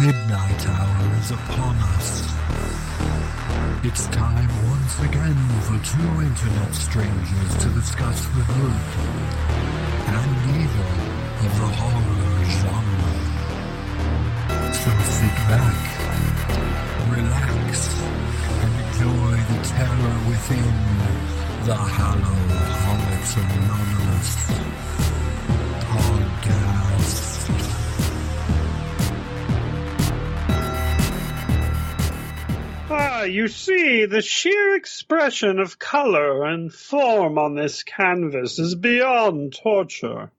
midnight hour is upon us. It's time once again for two internet strangers to discuss the good and evil of the horror genre. So sit back, relax, and enjoy the terror within the Hallow-Holics Anonymous podcast. You see, the sheer expression of color and form on this canvas is beyond torture.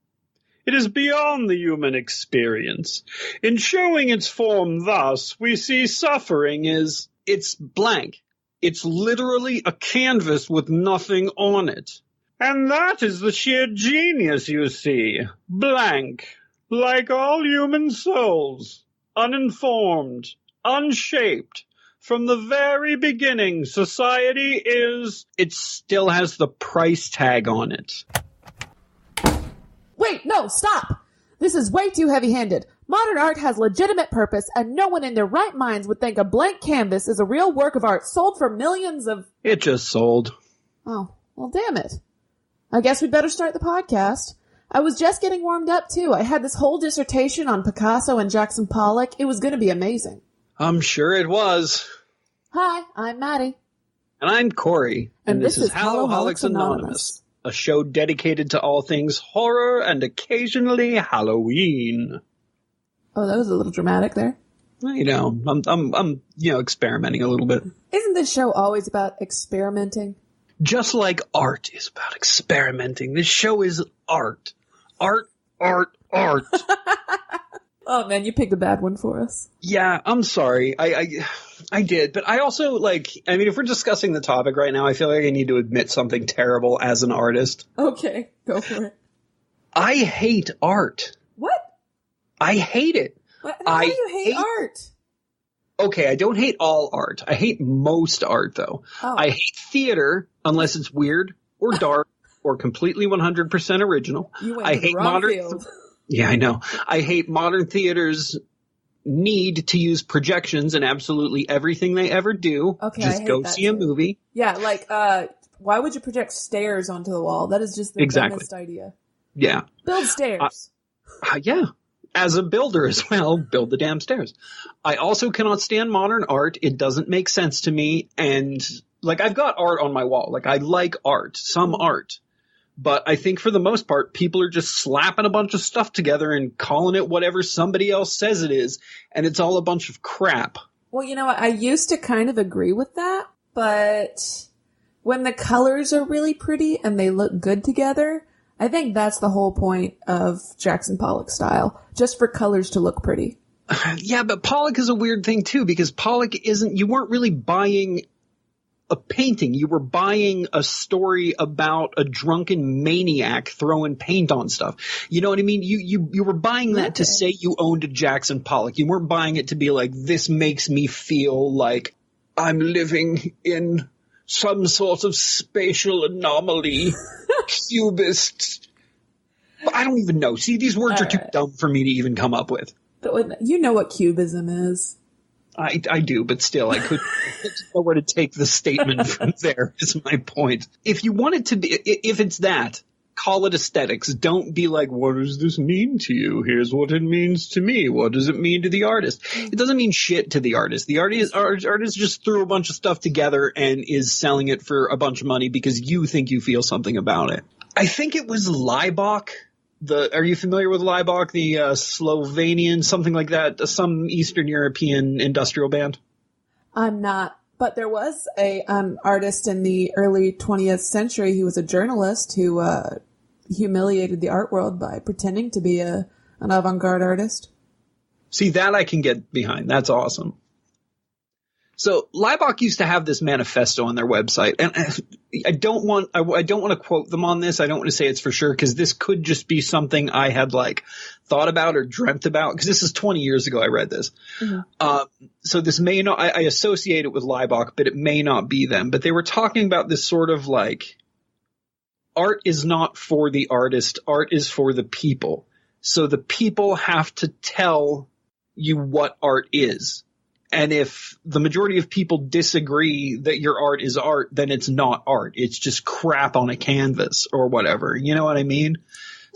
It is beyond the human experience. In showing its form thus, we see suffering it's blank. It's literally a canvas with nothing on it. And that is the sheer genius, you see. Blank. Like all human souls. Uninformed. Unshaped. From the very beginning, it still has the price tag on it. Wait, no, stop! This is way too heavy-handed. Modern art has legitimate purpose, and no one in their right minds would think a blank canvas is a real work of art sold for millions of... It just sold. Oh, well, damn it. I guess we'd better start the podcast. I was just getting warmed up, too. I had this whole dissertation on Picasso and Jackson Pollock. It was going to be amazing. I'm sure it was. Hi, I'm Maddie. And I'm Corey. And this is Hallow-Holics Anonymous, a show dedicated to all things horror and occasionally Halloween. Oh, that was a little dramatic there. You know, I'm experimenting a little bit. Isn't this show always about experimenting? Just like art is about experimenting. This show is art. Art. Oh man, you picked a bad one for us. Yeah, I'm sorry. I did, but I also if we're discussing the topic right now, I feel like I need to admit something terrible as an artist. Okay, go for it. I hate art. What? I hate it. How do you hate art? Okay, I don't hate all art. I hate most art, though. Oh. I hate theater, unless it's weird or dark or completely 100% original. You went to the wrong field. Yeah, I know. I hate modern theaters' need to use projections in absolutely everything they ever do. Okay, just go see a movie. Yeah, why would you project stairs onto the wall? That is just the dumbest idea. Yeah. Build stairs. Yeah. As a builder as well, build the damn stairs. I also cannot stand modern art. It doesn't make sense to me. And, I've got art on my wall. I like art, some art. But I think for the most part, people are just slapping a bunch of stuff together and calling it whatever somebody else says it is. And it's all a bunch of crap. Well, you know what? I used to kind of agree with that. But when the colors are really pretty and they look good together, I think that's the whole point of Jackson Pollock style. Just for colors to look pretty. Yeah, but Pollock is a weird thing too, because Pollock you weren't really buying a painting. You were buying a story about a drunken maniac throwing paint on stuff. You know what I mean? You were buying that to say you owned a Jackson Pollock. You weren't buying it to be like, this makes me feel like I'm living in some sort of spatial anomaly. Cubist. I don't even know. See, these words are too dumb for me to even come up with. You know what cubism is. I do, but still, I couldn't know where to take the statement from there, is my point. If you want it to be, if it's that, call it aesthetics. Don't be like, what does this mean to you? Here's what it means to me. What does it mean to the artist? It doesn't mean shit to the artist. The artist just threw a bunch of stuff together and is selling it for a bunch of money because you think you feel something about it. I think it was Laibach. Are you familiar with Laibach, the Slovenian, something like that, some Eastern European industrial band? I'm not, but there was a artist in the early 20th century. He was a journalist who humiliated the art world by pretending to be an avant-garde artist. See, that I can get behind. That's awesome. So Laibach used to have this manifesto on their website, and I don't want to quote them on this. I don't want to say it's for sure, because this could just be something I had thought about or dreamt about, because this is 20 years ago I read this. Mm-hmm. So this may not, I associate it with Laibach, but it may not be them. But they were talking about this sort of art is not for the artist, art is for the people. So the people have to tell you what art is. And if the majority of people disagree that your art is art, then it's not art. It's just crap on a canvas or whatever. You know what I mean?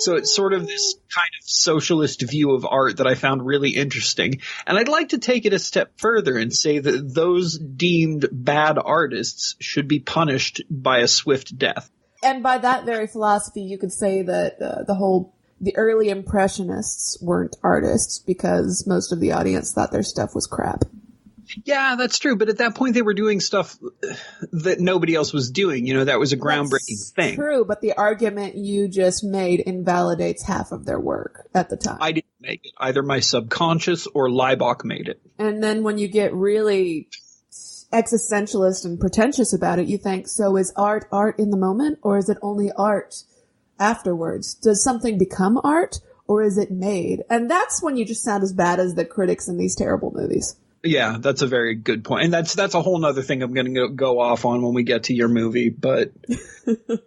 So it's sort of this kind of socialist view of art that I found really interesting. And I'd like to take it a step further and say that those deemed bad artists should be punished by a swift death. And by that very philosophy, you could say that the early Impressionists weren't artists because most of the audience thought their stuff was crap. Yeah, that's true. But at that point, they were doing stuff that nobody else was doing. You know, that was a groundbreaking thing. True, but the argument you just made invalidates half of their work at the time. I didn't make it. Either my subconscious or Leibach made it. And then when you get really existentialist and pretentious about it, you think, so is art in the moment, or is it only art afterwards? Does something become art, or is it made? And that's when you just sound as bad as the critics in these terrible movies. Yeah, that's a very good point. And that's a whole nother thing I'm going to go off on when we get to your movie. But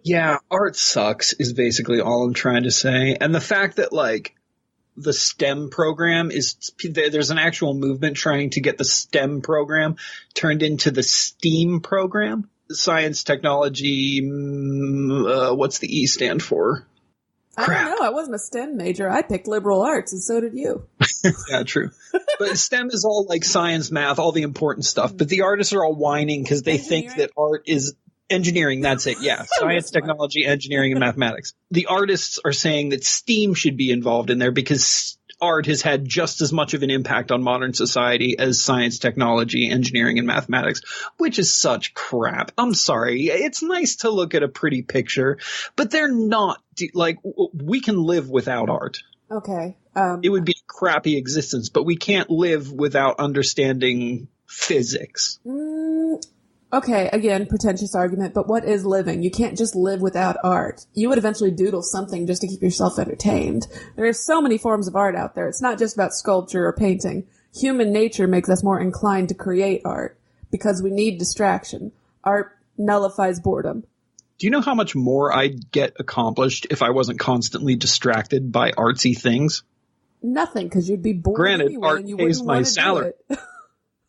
yeah, art sucks is basically all I'm trying to say. And the fact that like the STEM program there's an actual movement trying to get the STEM program turned into the STEAM program. Science, technology, what's the E stand for? I don't know. I wasn't a STEM major. I picked liberal arts, and so did you. Yeah, true. But STEM is all like science, math, all the important stuff. But the artists are all whining because they think that art is engineering. That's it. Yeah. Science, technology, engineering, and mathematics. The artists are saying that STEAM should be involved in there because art has had just as much of an impact on modern society as science, technology, engineering, and mathematics, which is such crap. I'm sorry. It's nice to look at a pretty picture, but they're not like we can live without art. Okay. It would be a crappy existence, but we can't live without understanding physics. Okay, again, pretentious argument, but what is living? You can't just live without art. You would eventually doodle something just to keep yourself entertained. There are so many forms of art out there. It's not just about sculpture or painting. Human nature makes us more inclined to create art because we need distraction. Art nullifies boredom. Do you know how much more I'd get accomplished if I wasn't constantly distracted by artsy things? Nothing, because you'd be bored Granted, anyway, art and you pays wouldn't my want to salary. do it.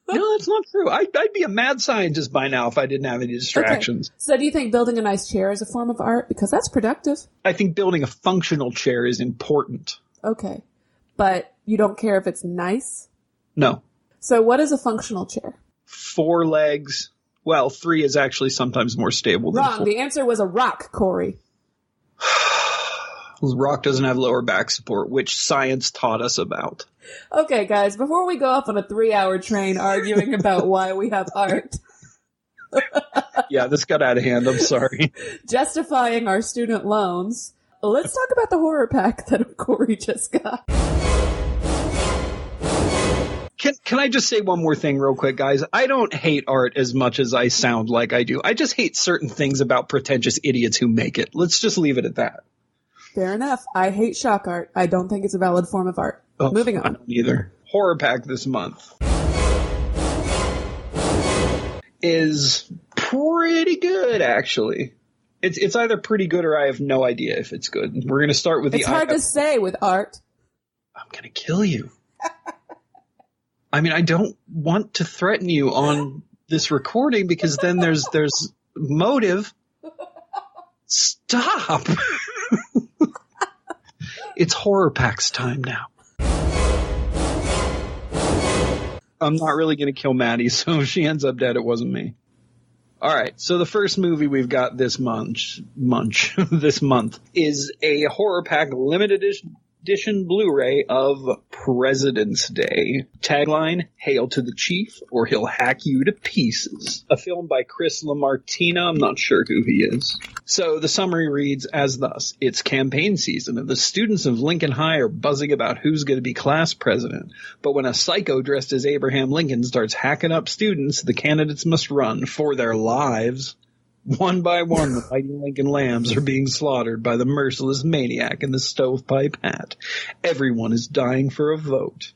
No, that's not true. I'd be a mad scientist by now if I didn't have any distractions. Okay. So do you think building a nice chair is a form of art? Because that's productive. I think building a functional chair is important. Okay. But you don't care if it's nice? No. So what is a functional chair? 4 legs. Well, 3 is actually sometimes more stable than 4. Wrong. The answer was a rock, Corey. Rock doesn't have lower back support, which science taught us about. Okay, guys, before we go off on a 3-hour train arguing about why we have art. Yeah, this got out of hand. I'm sorry. Justifying our student loans. Let's talk about the horror pack that Corey just got. Can I just say one more thing real quick, guys? I don't hate art as much as I sound like I do. I just hate certain things about pretentious idiots who make it. Let's just leave it at that. Fair enough. I hate shock art. I don't think it's a valid form of art. Oh, Moving on. I don't either. Horror pack this month is pretty good, actually. It's either pretty good or I have no idea if it's good. We're going to start with It's hard to say with art. I'm going to kill you. I mean, I don't want to threaten you on this recording because then there's motive. Stop. It's horror packs time now. I'm not really going to kill Maddie, so if she ends up dead, it wasn't me. All right, so the first movie we've got this month is a horror pack limited edition Blu-ray of President's Day. Tagline, Hail to the Chief, or he'll hack you to pieces. A film by Chris LaMartina. I'm not sure who he is. So the summary reads as thus. It's campaign season, and the students of Lincoln High are buzzing about who's going to be class president. But when a psycho dressed as Abraham Lincoln starts hacking up students, the candidates must run for their lives. One by one, the fighting Lincoln lambs are being slaughtered by the merciless maniac in the stovepipe hat. Everyone is dying for a vote.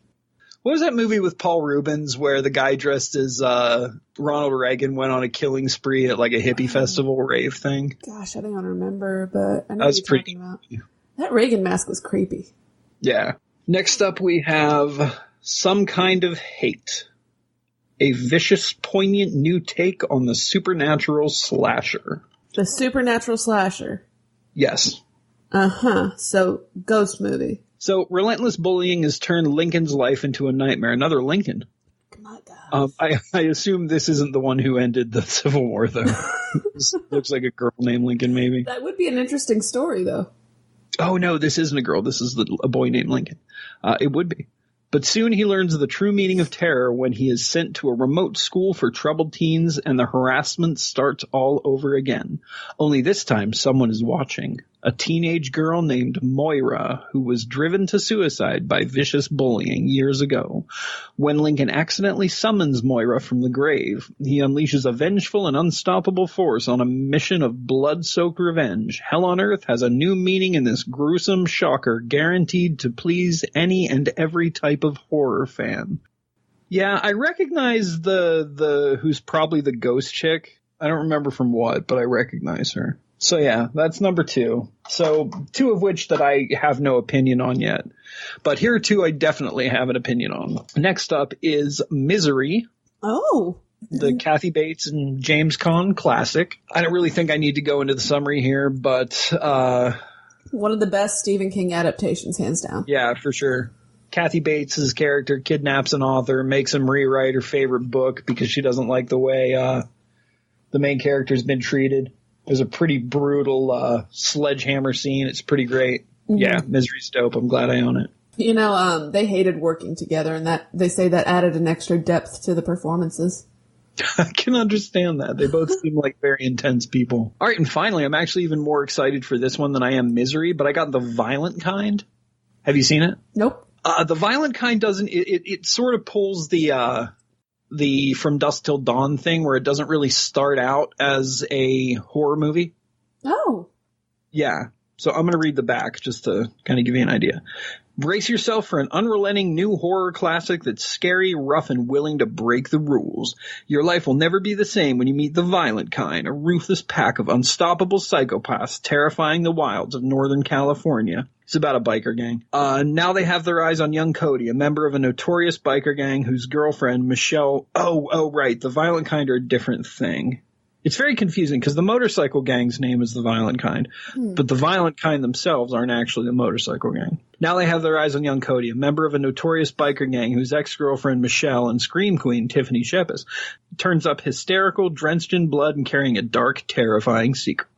What was that movie with Paul Rubens where the guy dressed as Ronald Reagan went on a killing spree at like a hippie festival rave thing? Gosh, I don't remember, but I know That was what you're talking about. That Reagan mask was creepy. Yeah. Next up we have Some Kind of Hate. A vicious, poignant new take on the supernatural slasher. The supernatural slasher. Yes. Uh-huh. So, ghost movie. So, relentless bullying has turned Lincoln's life into a nightmare. Another Lincoln. My God. I assume this isn't the one who ended the Civil War, though. This looks like a girl named Lincoln, maybe. That would be an interesting story, though. Oh, no, this isn't a girl. This is a boy named Lincoln. It would be. But soon he learns the true meaning of terror when he is sent to a remote school for troubled teens and the harassment starts all over again. Only this time someone is watching. A teenage girl named Moira who was driven to suicide by vicious bullying years ago. When Lincoln accidentally summons Moira from the grave, he unleashes a vengeful and unstoppable force on a mission of blood-soaked revenge. Hell on Earth has a new meaning in this gruesome shocker, guaranteed to please any and every type of horror fan. Yeah, I recognize the who's probably the ghost chick. I don't remember from what, but I recognize her. So yeah, that's number 2. So 2 of which that I have no opinion on yet. But here are 2 I definitely have an opinion on. Next up is Misery. Oh. The Kathy Bates and James Caan classic. I don't really think I need to go into the summary here, but one of the best Stephen King adaptations, hands down. Yeah, for sure. Kathy Bates' character kidnaps an author, makes him rewrite her favorite book because she doesn't like the way the main character's been treated. There's a pretty brutal sledgehammer scene. It's pretty great. Mm-hmm. Yeah, Misery's dope. I'm glad I own it. You know, they hated working together, and that they say that added an extra depth to the performances. I can understand that. They both seem like very intense people. All right, and finally, I'm actually even more excited for this one than I am Misery, but I got The Violent Kind. Have you seen it? Nope. The Violent Kind doesn't. It sort of pulls the From Dusk Till Dawn thing, where it doesn't really start out as a horror movie. Oh. Yeah. So I'm going to read the back just to kind of give you an idea. Brace yourself for an unrelenting new horror classic that's scary, rough, and willing to break the rules. Your life will never be the same when you meet the Violent Kind, a ruthless pack of unstoppable psychopaths terrifying the wilds of Northern California. It's about a biker gang. Now they have their eyes on young Cody, a member of a notorious biker gang whose girlfriend, Michelle... Oh, right. The Violent Kind are a different thing. It's very confusing because the motorcycle gang's name is the Violent Kind, but the Violent Kind themselves aren't actually the motorcycle gang. Now they have their eyes on young Cody, a member of a notorious biker gang whose ex-girlfriend Michelle and scream queen Tiffany Shepis turns up hysterical, drenched in blood, and carrying a dark, terrifying secret.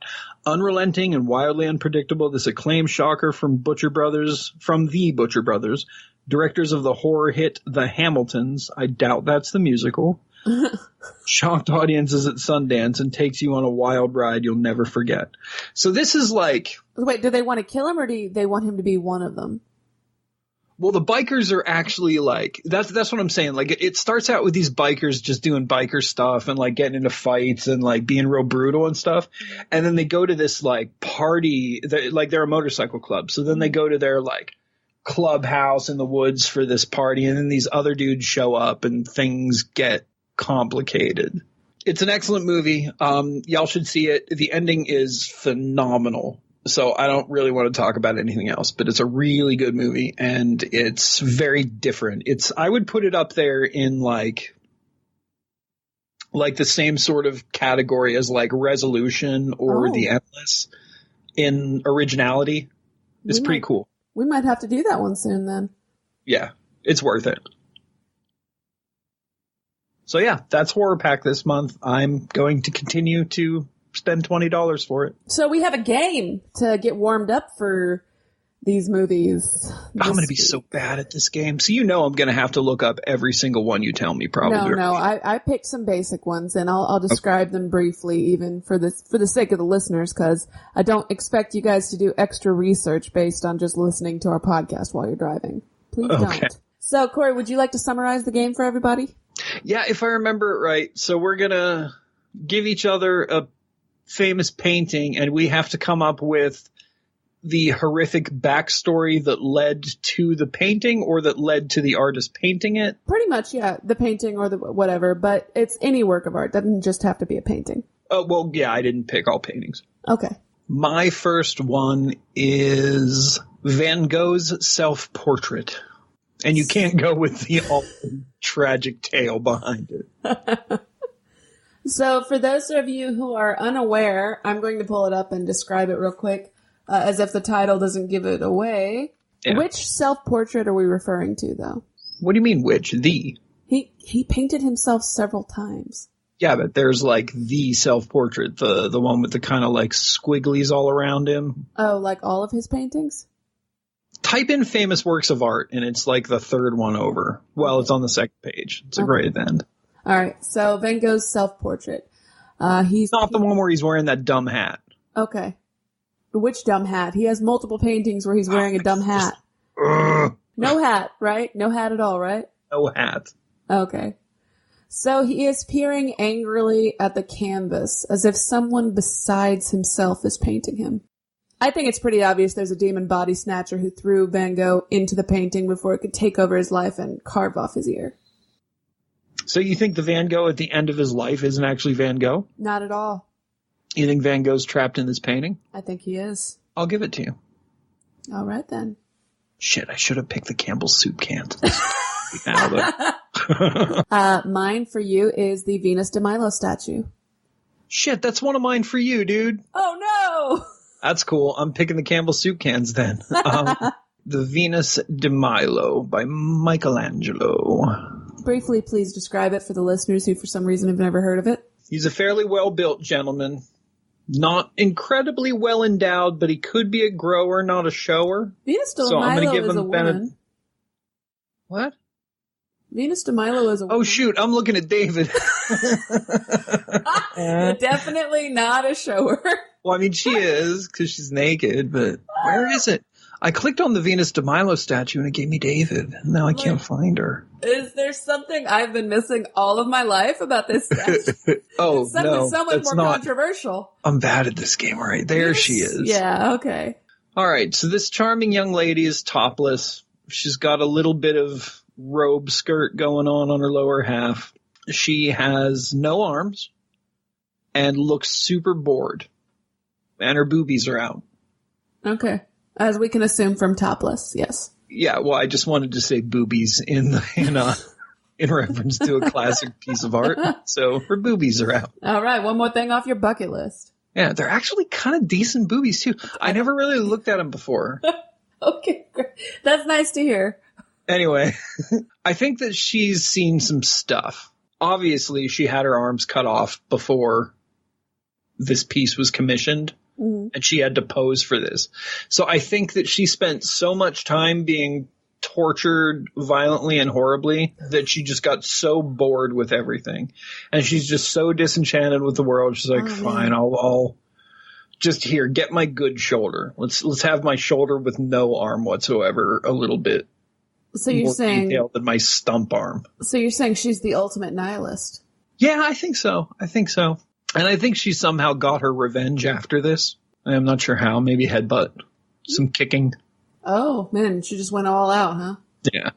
Unrelenting and wildly unpredictable, this acclaimed shocker from the Butcher Brothers, directors of the horror hit The Hamiltons, I doubt that's the musical, shocked audiences at Sundance and takes you on a wild ride you'll never forget. So this is like... Wait, do they want to kill him or do they want him to be one of them? Well, the bikers are actually like... That's what I'm saying. Like, it starts out with these bikers just doing biker stuff and like getting into fights and like being real brutal and stuff. And then they go to this like party, they're a motorcycle club. So then they go to their like clubhouse in the woods for this party. And then these other dudes show up and things get complicated. It's an excellent movie. Y'all should see it. The ending is phenomenal. So I don't really want to talk about anything else, but it's a really good movie and it's very different. I would put it up there in like the same sort of category as like Resolution or The Endless in originality. It's pretty cool. We might have to do that one soon then. Yeah, it's worth it. So yeah, that's Horror Pack this month. I'm going to continue to spend $20 for it. So we have a game to get warmed up for these movies. I'm going to be so bad at this game. So I'm going to have to look up every single one you tell me probably. No, I picked some basic ones and I'll describe them briefly even for the sake of the listeners because I don't expect you guys to do extra research based on just listening to our podcast while you're driving. Please don't. So Corey, would you like to summarize the game for everybody? Yeah, if I remember it right. So we're going to give each other a famous painting and we have to come up with the horrific backstory that led to the painting or that led to the artist painting it. Pretty much, yeah. The painting or the whatever, but it's any work of art. Doesn't just have to be a painting. Oh, well, yeah, I didn't pick all paintings. Okay. My first one is Van Gogh's self-portrait. And you can't go with the all tragic tale behind it. So for those of you who are unaware, I'm going to pull it up and describe it real quick, as if the title doesn't give it away. Yeah. Which self-portrait are we referring to, though? What do you mean, which? The? He painted himself several times. Yeah, but there's like the self-portrait, the one with the kind of like squigglies all around him. Oh, like all of his paintings? Type in famous works of art, and it's like the third one over. Well, it's on the second page. It's right at the end. All right, so Van Gogh's self-portrait. He's not the one where he's wearing that dumb hat. Okay. Which dumb hat? He has multiple paintings where he's wearing a dumb hat. No hat, right? No hat at all, right? No hat. Okay. So he is peering angrily at the canvas as if someone besides himself is painting him. I think it's pretty obvious there's a demon body snatcher who threw Van Gogh into the painting before it could take over his life and carve off his ear. So you think the Van Gogh at the end of his life isn't actually Van Gogh? Not at all. You think Van Gogh's trapped in this painting? I think he is. I'll give it to you. All right, then. Shit, I should have picked the Campbell's soup cans. Mine for you is the Venus de Milo statue. Shit, that's one of mine for you, dude. Oh, no! That's cool. I'm picking the Campbell's soup cans then. The Venus de Milo by Michelangelo. Briefly, please describe it for the listeners who for some reason have never heard of it. He's a fairly well-built gentleman. Not incredibly well endowed, but he could be a grower, not a shower. Venus de Milo is a woman. What? Venus de Milo is a woman. Oh, shoot. I'm looking at David. Definitely not a shower. Well, I mean, she is, because she's naked, but where is it? I clicked on the Venus de Milo statue, and it gave me David. Now I can't find her. Is there something I've been missing all of my life about this statue? Oh, no. So much more controversial. I'm bad at this game, all right? There she is. Yeah, okay. All right, so this charming young lady is topless. She's got a little bit of robe skirt going on her lower half. She has no arms and looks super bored. And her boobies are out. Okay. As we can assume from topless, yes. Yeah, well, I just wanted to say boobies in reference to a classic piece of art. So her boobies are out. All right, one more thing off your bucket list. Yeah, they're actually kind of decent boobies, too. I never really looked at them before. Okay, great. That's nice to hear. Anyway, I think that she's seen some stuff. Obviously, she had her arms cut off before this piece was commissioned. Mm-hmm. And she had to pose for this. So I think that she spent so much time being tortured violently and horribly that she just got so bored with everything. And she's just so disenchanted with the world. She's like, fine, I'll just here, get my good shoulder. Let's have my shoulder with no arm whatsoever a little bit. So you're saying detailed than my stump arm. So you're saying she's the ultimate nihilist? Yeah, I think so. And I think she somehow got her revenge after this. I'm not sure how. Maybe headbutt. Some kicking. Oh, man. She just went all out, huh? Yeah.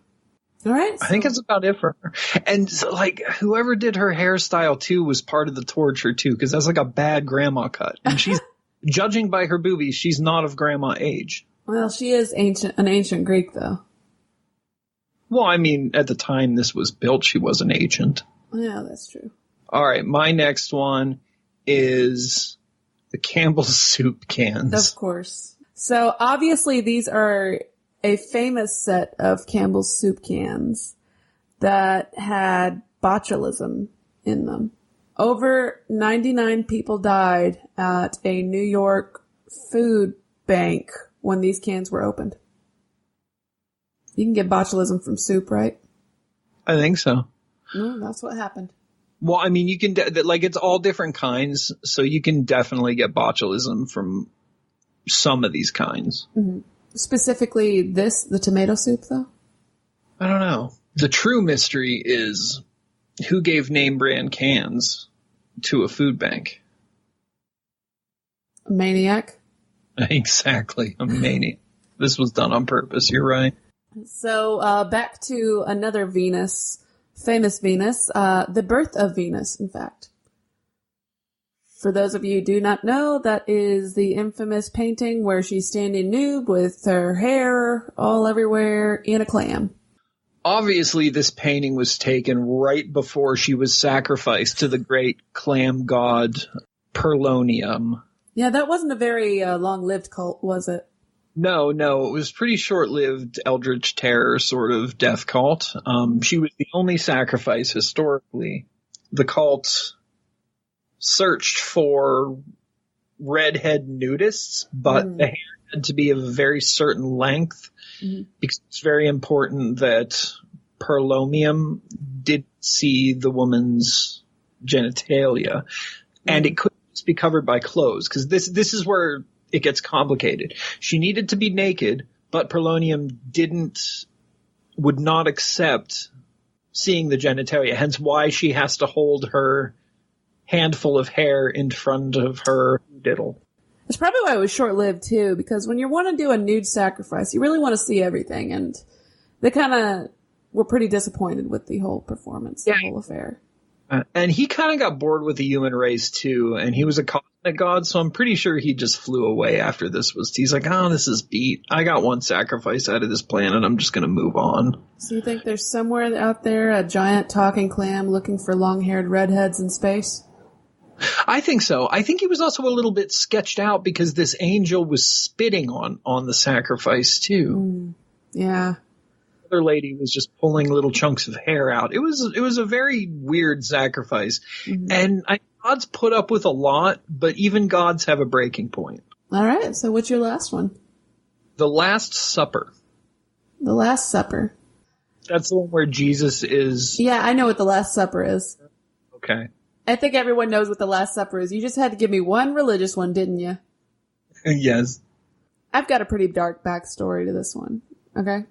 All right. I think that's about it for her. And, so, like, whoever did her hairstyle, too, was part of the torture, too, because that's like a bad grandma cut. And she's, judging by her boobies, she's not of grandma age. Well, she is an ancient Greek, though. Well, I mean, at the time this was built, she was an ancient. Yeah, that's true. All right, my next one is the Campbell's soup cans. Of course. So obviously these are a famous set of Campbell's soup cans that had botulism in them. Over 99 people died at a New York food bank when these cans were opened. You can get botulism from soup, right? I think so. No, that's what happened. Well, I mean, you can, it's all different kinds, so you can definitely get botulism from some of these kinds. Mm-hmm. Specifically the tomato soup, though? I don't know. The true mystery is who gave name brand cans to a food bank? A maniac? Exactly, a maniac. This was done on purpose, you're right. So, back to another Venus. Famous Venus, the birth of Venus, in fact. For those of you who do not know, that is the infamous painting where she's standing nude with her hair all everywhere in a clam. Obviously, this painting was taken right before she was sacrificed to the great clam god Perlonium. Yeah, that wasn't a very long-lived cult, was it? No, it was pretty short-lived Eldritch Terror sort of death cult. She was the only sacrifice historically. The cult searched for redhead nudists, but the hair had to be of a very certain length because it's very important that Perlomium did see the woman's genitalia, and it couldn't just be covered by clothes because this is where it gets complicated. She needed to be naked, but Perlonium would not accept seeing the genitalia, hence why she has to hold her handful of hair in front of her diddle. That's probably why it was short-lived, too, because when you want to do a nude sacrifice, you really want to see everything, and they kind of were pretty disappointed with the whole performance, the whole affair. And he kind of got bored with the human race, too, and he was a cosmic god, so I'm pretty sure he just flew away after this he's like, this is beat. I got one sacrifice out of this planet, I'm just going to move on. So you think there's somewhere out there a giant talking clam looking for long-haired redheads in space? I think so. I think he was also a little bit sketched out because this angel was spitting on the sacrifice, too. Yeah. The other lady was just pulling little chunks of hair out. It was a very weird sacrifice. And gods put up with a lot, but even gods have a breaking point. All right. So what's your last one? The Last Supper. The Last Supper. That's the one where Jesus is... Yeah, I know what the Last Supper is. Okay. I think everyone knows what the Last Supper is. You just had to give me one religious one, didn't you? Yes. I've got a pretty dark backstory to this one. Okay?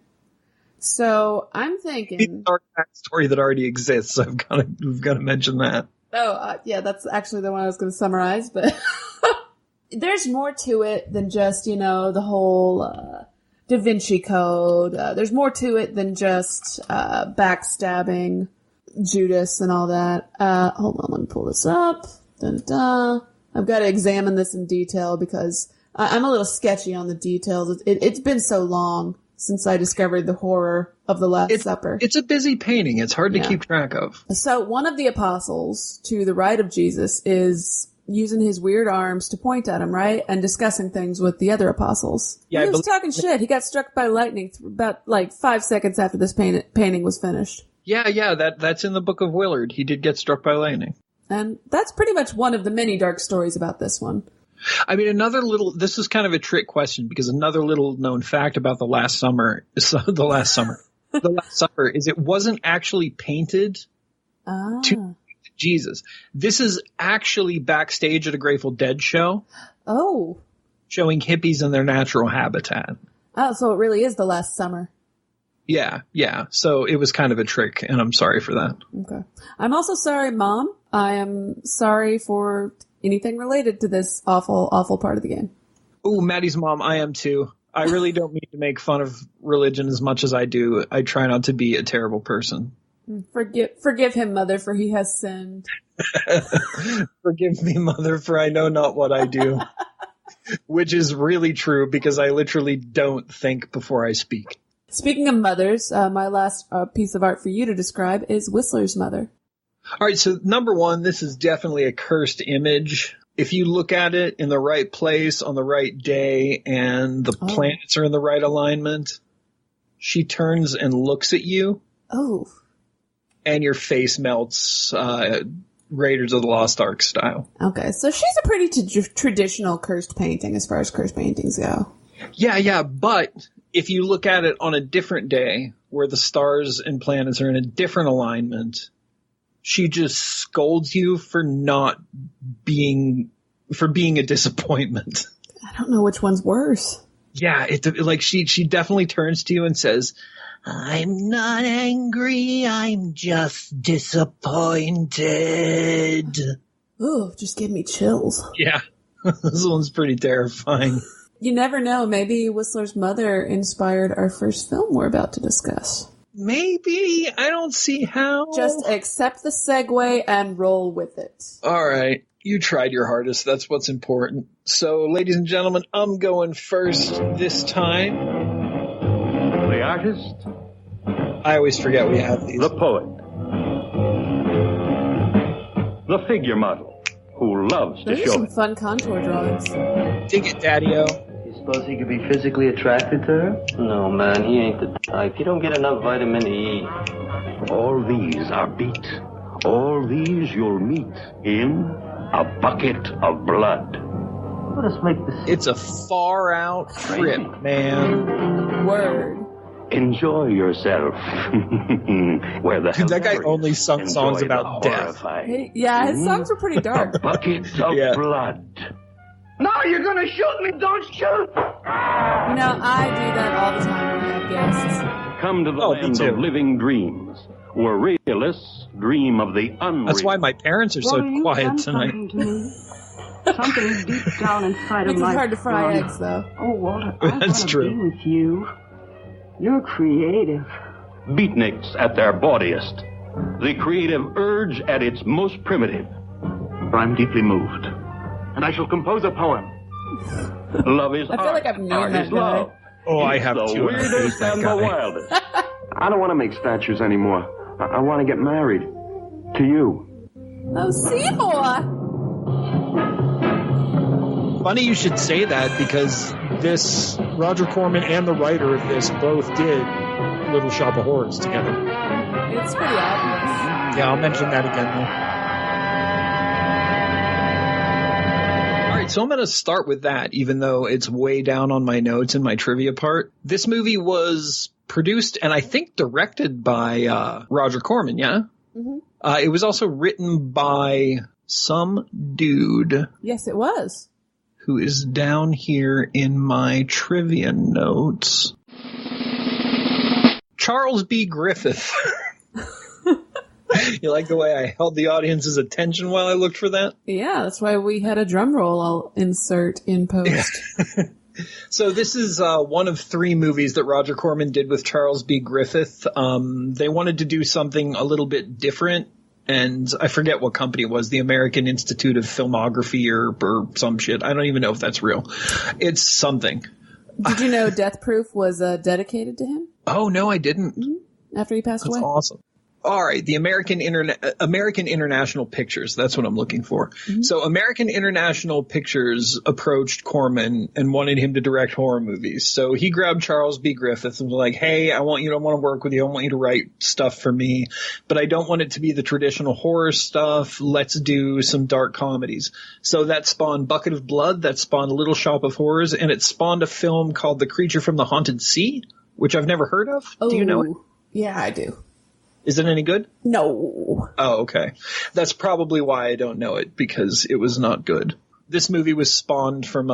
So, I'm thinking... It's a dark backstory that already exists, so we've got to mention that. Oh, yeah, that's actually the one I was going to summarize, but... There's more to it than just, the whole Da Vinci Code. There's more to it than just backstabbing Judas and all that. Hold on, let me pull this up. Dun-dun. I've got to examine this in detail because I'm a little sketchy on the details. It's been so long since I discovered the horror of the Last Supper. It's a busy painting. It's hard to keep track of. So one of the apostles to the right of Jesus is using his weird arms to point at him, right? And discussing things with the other apostles. Yeah, he was talking shit. He got struck by lightning about 5 seconds after this painting was finished. Yeah, that's in the Book of Willard. He did get struck by lightning. And that's pretty much one of the many dark stories about this one. I mean, this is kind of a trick question because another little known fact about the Last Supper is it wasn't actually painted to Jesus. This is actually backstage at a Grateful Dead show. Oh. Showing hippies in their natural habitat. Oh, so it really is the Last Summer. Yeah. So it was kind of a trick, and I'm sorry for that. Okay. I'm also sorry, Mom. I am sorry for anything related to this awful, awful part of the game. Ooh, Maddie's mom, I am too. I really don't mean to make fun of religion as much as I do. I try not to be a terrible person. Forgive him, Mother, for he has sinned. Forgive me, Mother, for I know not what I do. Which is really true because I literally don't think before I speak. Speaking of mothers, my last piece of art for you to describe is Whistler's mother. All right, so number one, this is definitely a cursed image. If you look at it in the right place on the right day and the planets are in the right alignment, she turns and looks at you. Oh. And your face melts, Raiders of the Lost Ark style. Okay, so she's a pretty traditional cursed painting as far as cursed paintings go. Yeah, but if you look at it on a different day where the stars and planets are in a different alignment, she just scolds you for being a disappointment. I don't know which one's worse. Yeah, she definitely turns to you and says, "I'm not angry, I'm just disappointed." Ooh, just gave me chills. Yeah, this one's pretty terrifying. You never know, maybe Whistler's mother inspired our first film we're about to discuss. Maybe. I don't see how. Just accept the segue and roll with it. All right. You tried your hardest. That's what's important. So, ladies and gentlemen, I'm going first this time. The artist I always forget we have these. The poet. The figure model, who loves to Those are show some it. fun contour drawings. Dig it, Daddy-O. You suppose he could be physically attracted to her? No, man, he ain't the type. You don't get enough vitamin E. All these are beat. All these you'll meet in a bucket of blood. Let us make this. It's a far-out trip, man. Word. Enjoy yourself. Where the Dude, that guy hilarious only sung songs enjoy the about death. horrifying. Yeah, his songs were pretty dark. A bucket of Yeah. blood. No, you're gonna shoot me! Don't shoot! You know, I do that all the time when I have guests. Come to the Oh, me land too. of living dreams, where realists dream of the unreal. That's why my parents are so Well, you've quiet done tonight. something to me. Something deep down inside Makes of it my hard to fry blood. eggs, though. Oh, Walter, I That's want to true. be with you. You're creative. Beatniks at their bawdiest. The creative urge at its most primitive. I'm deeply moved, and I shall compose a poem. Love is I feel art. like I've known Art that is guy. love. Oh, I It's have the too. and I hate weirdest that and guy. the wildest. I don't want to make statues anymore. I want to get married. To you. Oh, Seymour! Funny you should say that, because this, Roger Corman and the writer of this both did Little Shop of Horrors together. It's pretty obvious. Yeah, I'll mention that again, though. All right, so I'm going to start with that, even though it's way down on my notes in my trivia part. This movie was produced and I think directed by Roger Corman, yeah? Mm-hmm. It was also written by some dude Yes, it was. who is down here in my trivia notes. Charles B. Griffith. You like the way I held the audience's attention while I looked for that? Yeah, that's why we had a drum roll I'll insert in post. So this is one of 3 movies that Roger Corman did with Charles B. Griffith. They wanted to do something a little bit different, and I forget what company it was, the American Institute of Filmography or some shit. I don't even know if that's real. It's something. Did you know Death Proof was dedicated to him Oh, no, I didn't. after he passed That's away? awesome. All right, the American International Pictures. That's what I'm looking for. Mm-hmm. So American International Pictures approached Corman and wanted him to direct horror movies. So he grabbed Charles B. Griffith and was like, hey, I want to work with you. I want you to write stuff for me, but I don't want it to be the traditional horror stuff. Let's do some dark comedies. So that spawned Bucket of Blood. That spawned Little Shop of Horrors. And it spawned a film called The Creature from the Haunted Sea, which I've never heard of. Do you know it? Yeah, I do. Is it any good? No. Oh, okay. That's probably why I don't know it, because it was not good. This movie was spawned from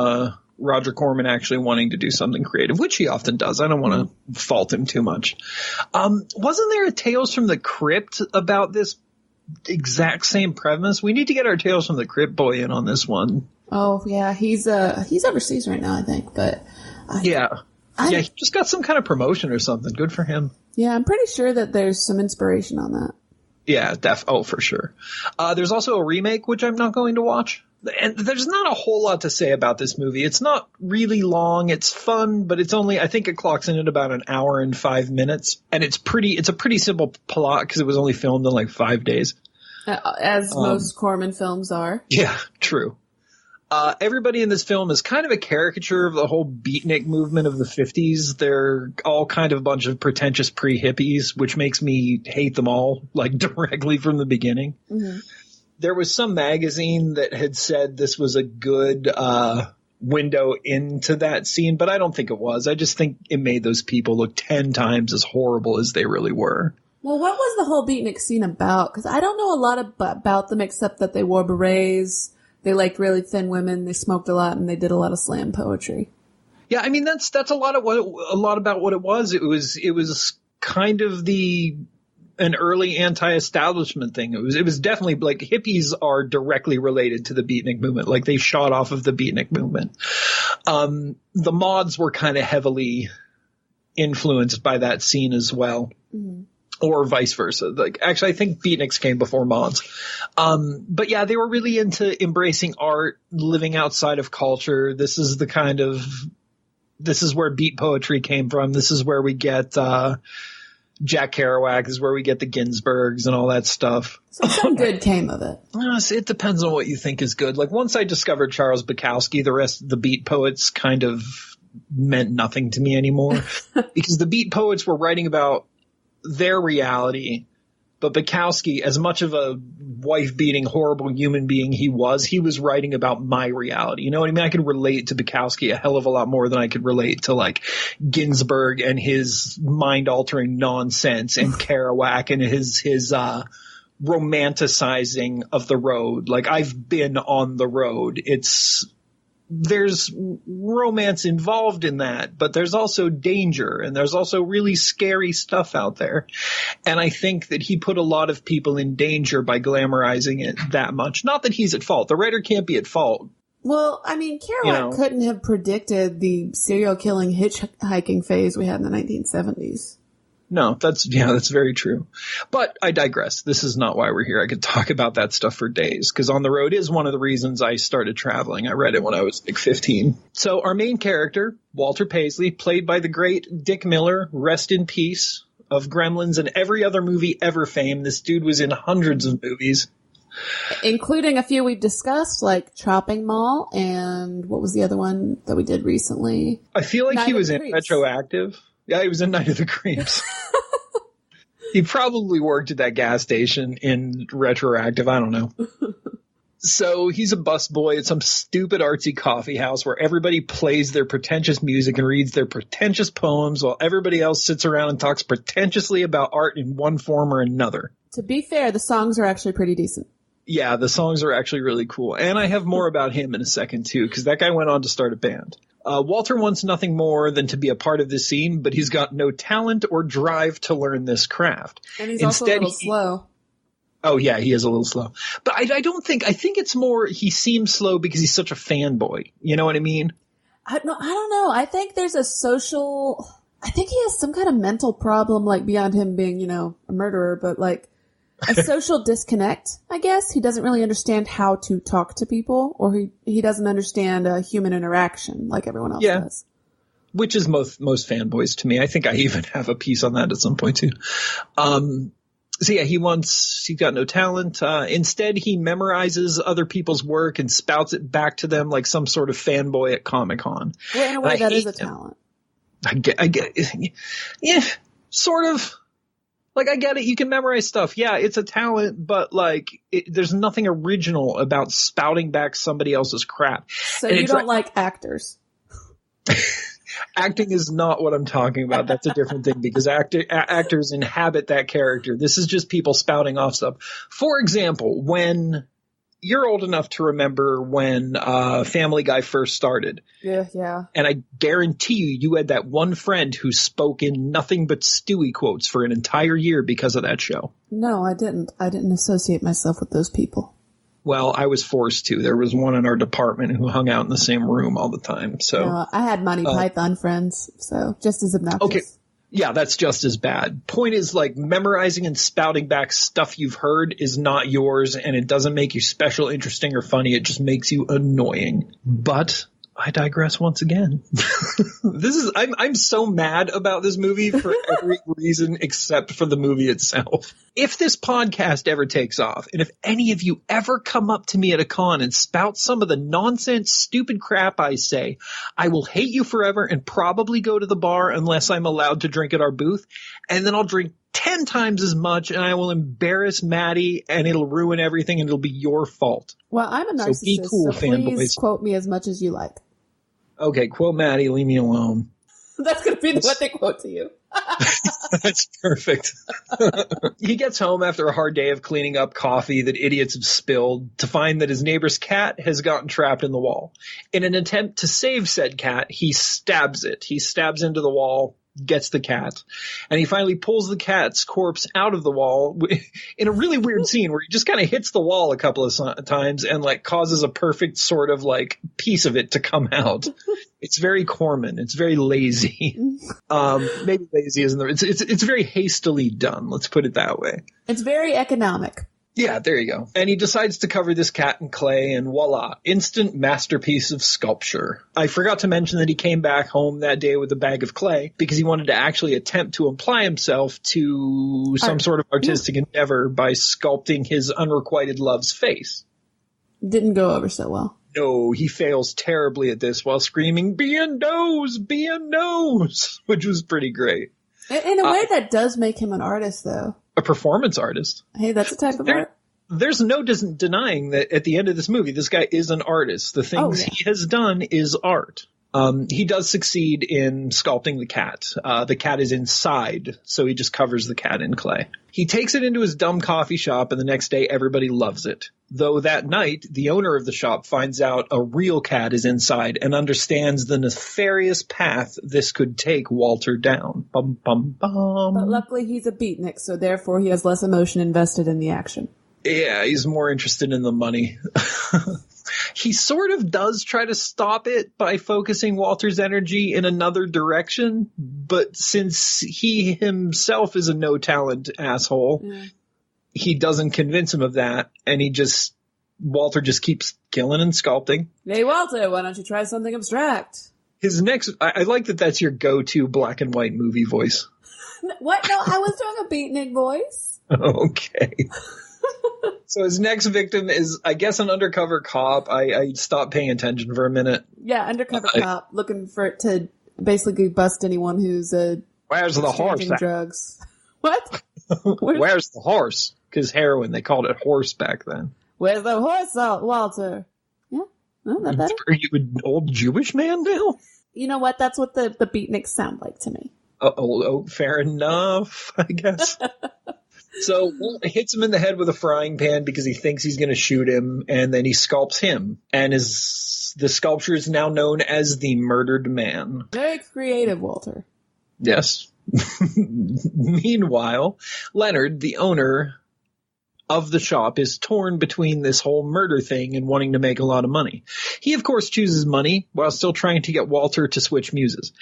Roger Corman actually wanting to do something creative, which he often does. I don't want to fault him too much. Wasn't there a Tales from the Crypt about this exact same premise? We need to get our Tales from the Crypt boy in on this one. Oh, yeah, he's overseas right now, I think, but... Yeah, he just got some kind of promotion or something. Good for him. Yeah, I'm pretty sure that there's some inspiration on that. Yeah, for sure. There's also a remake, which I'm not going to watch. And there's not a whole lot to say about this movie. It's not really long. It's fun, but I think it clocks in at about an hour and 5 minutes. And it's a pretty simple plot because it was only filmed in like 5 days. As most Corman films are. Yeah, true. Everybody in this film is kind of a caricature of the whole beatnik movement of the 50s. They're all kind of a bunch of pretentious pre-hippies, which makes me hate them all, like, directly from the beginning. Mm-hmm. There was some magazine that had said this was a good window into that scene, but I don't think it was. I just think it made those people look 10 times as horrible as they really were. Well, what was the whole beatnik scene about? Because I don't know a lot about them except that they wore berets. They liked really thin women. They smoked a lot, and they did a lot of slam poetry. Yeah, I mean that's a lot about what it was. It was kind of an early anti-establishment thing. It was definitely like hippies are directly related to the beatnik movement. Like they shot off of the beatnik movement. The mods were kind of heavily influenced by that scene as well. Mm-hmm. Or vice versa. Like, actually, I think beatniks came before mods. But yeah, they were really into embracing art, living outside of culture. This is where beat poetry came from. This is where we get, Jack Kerouac is where we get the Ginsbergs and all that stuff. So some good came of it. It depends on what you think is good. Like, once I discovered Charles Bukowski, the rest of the Beat Poets kind of meant nothing to me anymore. Because the Beat Poets were writing about their reality, but Bukowski, as much of a wife-beating, horrible human being he was writing about my reality. You know what I mean? I could relate to Bukowski a hell of a lot more than I could relate to, like, Ginsberg and his mind-altering nonsense, and Kerouac and his romanticizing of the road. Like, I've been on the road. There's romance involved in that, but there's also danger, and there's also really scary stuff out there. And I think that he put a lot of people in danger by glamorizing it that much. Not that he's at fault. The writer can't be at fault. Well, I mean, Kerouac couldn't have predicted the serial killing hitchhiking phase we had in the 1970s. No, that's very true. But I digress. This is not why we're here. I could talk about that stuff for days, because On the Road is one of the reasons I started traveling. I read it when I was like 15. So our main character, Walter Paisley, played by the great Dick Miller, rest in peace, of Gremlins and every other movie ever fame. This dude was in hundreds of movies. Including a few we've discussed, like Chopping Mall, and what was the other one that we did recently? I feel like he was in Creeps. Retroactive. Yeah, he was in Night of the Creeps. He probably worked at that gas station in Retroactive. I don't know. So he's a busboy at some stupid artsy coffee house where everybody plays their pretentious music and reads their pretentious poems while everybody else sits around and talks pretentiously about art in one form or another. To be fair, the songs are actually pretty decent. Yeah, the songs are actually really cool. And I have more about him in a second, too, because that guy went on to start a band. Walter wants nothing more than to be a part of this scene, but he's got no talent or drive to learn this craft. And he's also a little slow. Oh, yeah, he is a little slow. But I think it's more he seems slow because he's such a fanboy. You know what I mean? I don't know. I think there's I think he has some kind of mental problem, like beyond him being, a murderer, but like a social disconnect, I guess. He doesn't really understand how to talk to people, or he doesn't understand human interaction like everyone else does. Which is most fanboys to me. I think I even have a piece on that at some point too. So yeah, he's got no talent. Instead, he memorizes other people's work and spouts it back to them like some sort of fanboy at Comic-Con. Well, in a way, that is a talent. I get it. Yeah, sort of. Like, I get it. You can memorize stuff. Yeah, it's a talent, but like, there's nothing original about spouting back somebody else's crap. So you don't like actors? Acting is not what I'm talking about. That's a different thing, because actors inhabit that character. This is just people spouting off stuff. For example, when you're old enough to remember when Family Guy first started. Yeah. And I guarantee you had that one friend who spoke in nothing but Stewie quotes for an entire year because of that show. No, I didn't. I didn't associate myself with those people. Well, I was forced to. There was one in our department who hung out in the same room all the time. So I had Monty Python friends, so just as obnoxious. Okay. Yeah, that's just as bad. Point is, like, memorizing and spouting back stuff you've heard is not yours, and it doesn't make you special, interesting, or funny. It just makes you annoying. But I digress once again. I'm so mad about this movie for every reason except for the movie itself. If this podcast ever takes off, and if any of you ever come up to me at a con and spout some of the nonsense, stupid crap I say, I will hate you forever and probably go to the bar unless I'm allowed to drink at our booth, and then I'll drink 10 times as much, and I will embarrass Maddie, and it'll ruin everything, and it'll be your fault. Well, I'm a narcissist, so be cool, so please fanboys. Quote me as much as you like. Okay, quote Maddie, leave me alone. That's going to be what they quote to you. That's perfect. He gets home after a hard day of cleaning up coffee that idiots have spilled to find that his neighbor's cat has gotten trapped in the wall. In an attempt to save said cat, he stabs it. He stabs into the wall, gets the cat, and he finally pulls the cat's corpse out of the wall in a really weird scene where he just kind of hits the wall a couple of times and like causes a perfect sort of like piece of it to come out. It's very Corman. It's very lazy. Maybe lazy isn't the. It's very hastily done. Let's put it that way. It's very economic. Yeah, there you go. And he decides to cover this cat in clay, and voila, instant masterpiece of sculpture. I forgot to mention that he came back home that day with a bag of clay because he wanted to actually attempt to apply himself to some sort of artistic endeavor by sculpting his unrequited love's face. Didn't go over so well. No, he fails terribly at this while screaming, "Be a nose! Be a nose!" which was pretty great. In a way, that does make him an artist, though. A performance artist. Hey, that's a type of art. There's no denying that at the end of this movie, this guy is an artist. The things he has done is art. He does succeed in sculpting the cat. The cat is inside, so he just covers the cat in clay. He takes it into his dumb coffee shop, and the next day everybody loves it. Though that night, the owner of the shop finds out a real cat is inside and understands the nefarious path this could take Walter down. Bum, bum, bum. But luckily he's a beatnik, so therefore he has less emotion invested in the action. Yeah, he's more interested in the money. He sort of does try to stop it by focusing Walter's energy in another direction, but since he himself is a no-talent asshole, he doesn't convince him of that, and Walter just keeps killing and sculpting. Hey, Walter, why don't you try something abstract? His next, I like that that's your go-to black and white movie voice. What? No, I was doing a beatnik voice. Okay. So his next victim is, I guess, an undercover cop. I stopped paying attention for a minute. Yeah, undercover cop looking for it to basically bust anyone who's where's the horse? Drugs. What? Where's the horse? Because heroin, they called it horse back then. Where's the horse, Walter? Yeah, well, not better. Are you an old Jewish man now? You know what? That's what the beatniks sound like to me. Oh, fair enough, I guess. So Walt hits him in the head with a frying pan because he thinks he's going to shoot him, and then he sculpts him. And the sculpture is now known as the Murdered Man. Very creative, Walter. Yes. Meanwhile, Leonard, the owner of the shop, is torn between this whole murder thing and wanting to make a lot of money. He, of course, chooses money while still trying to get Walter to switch muses.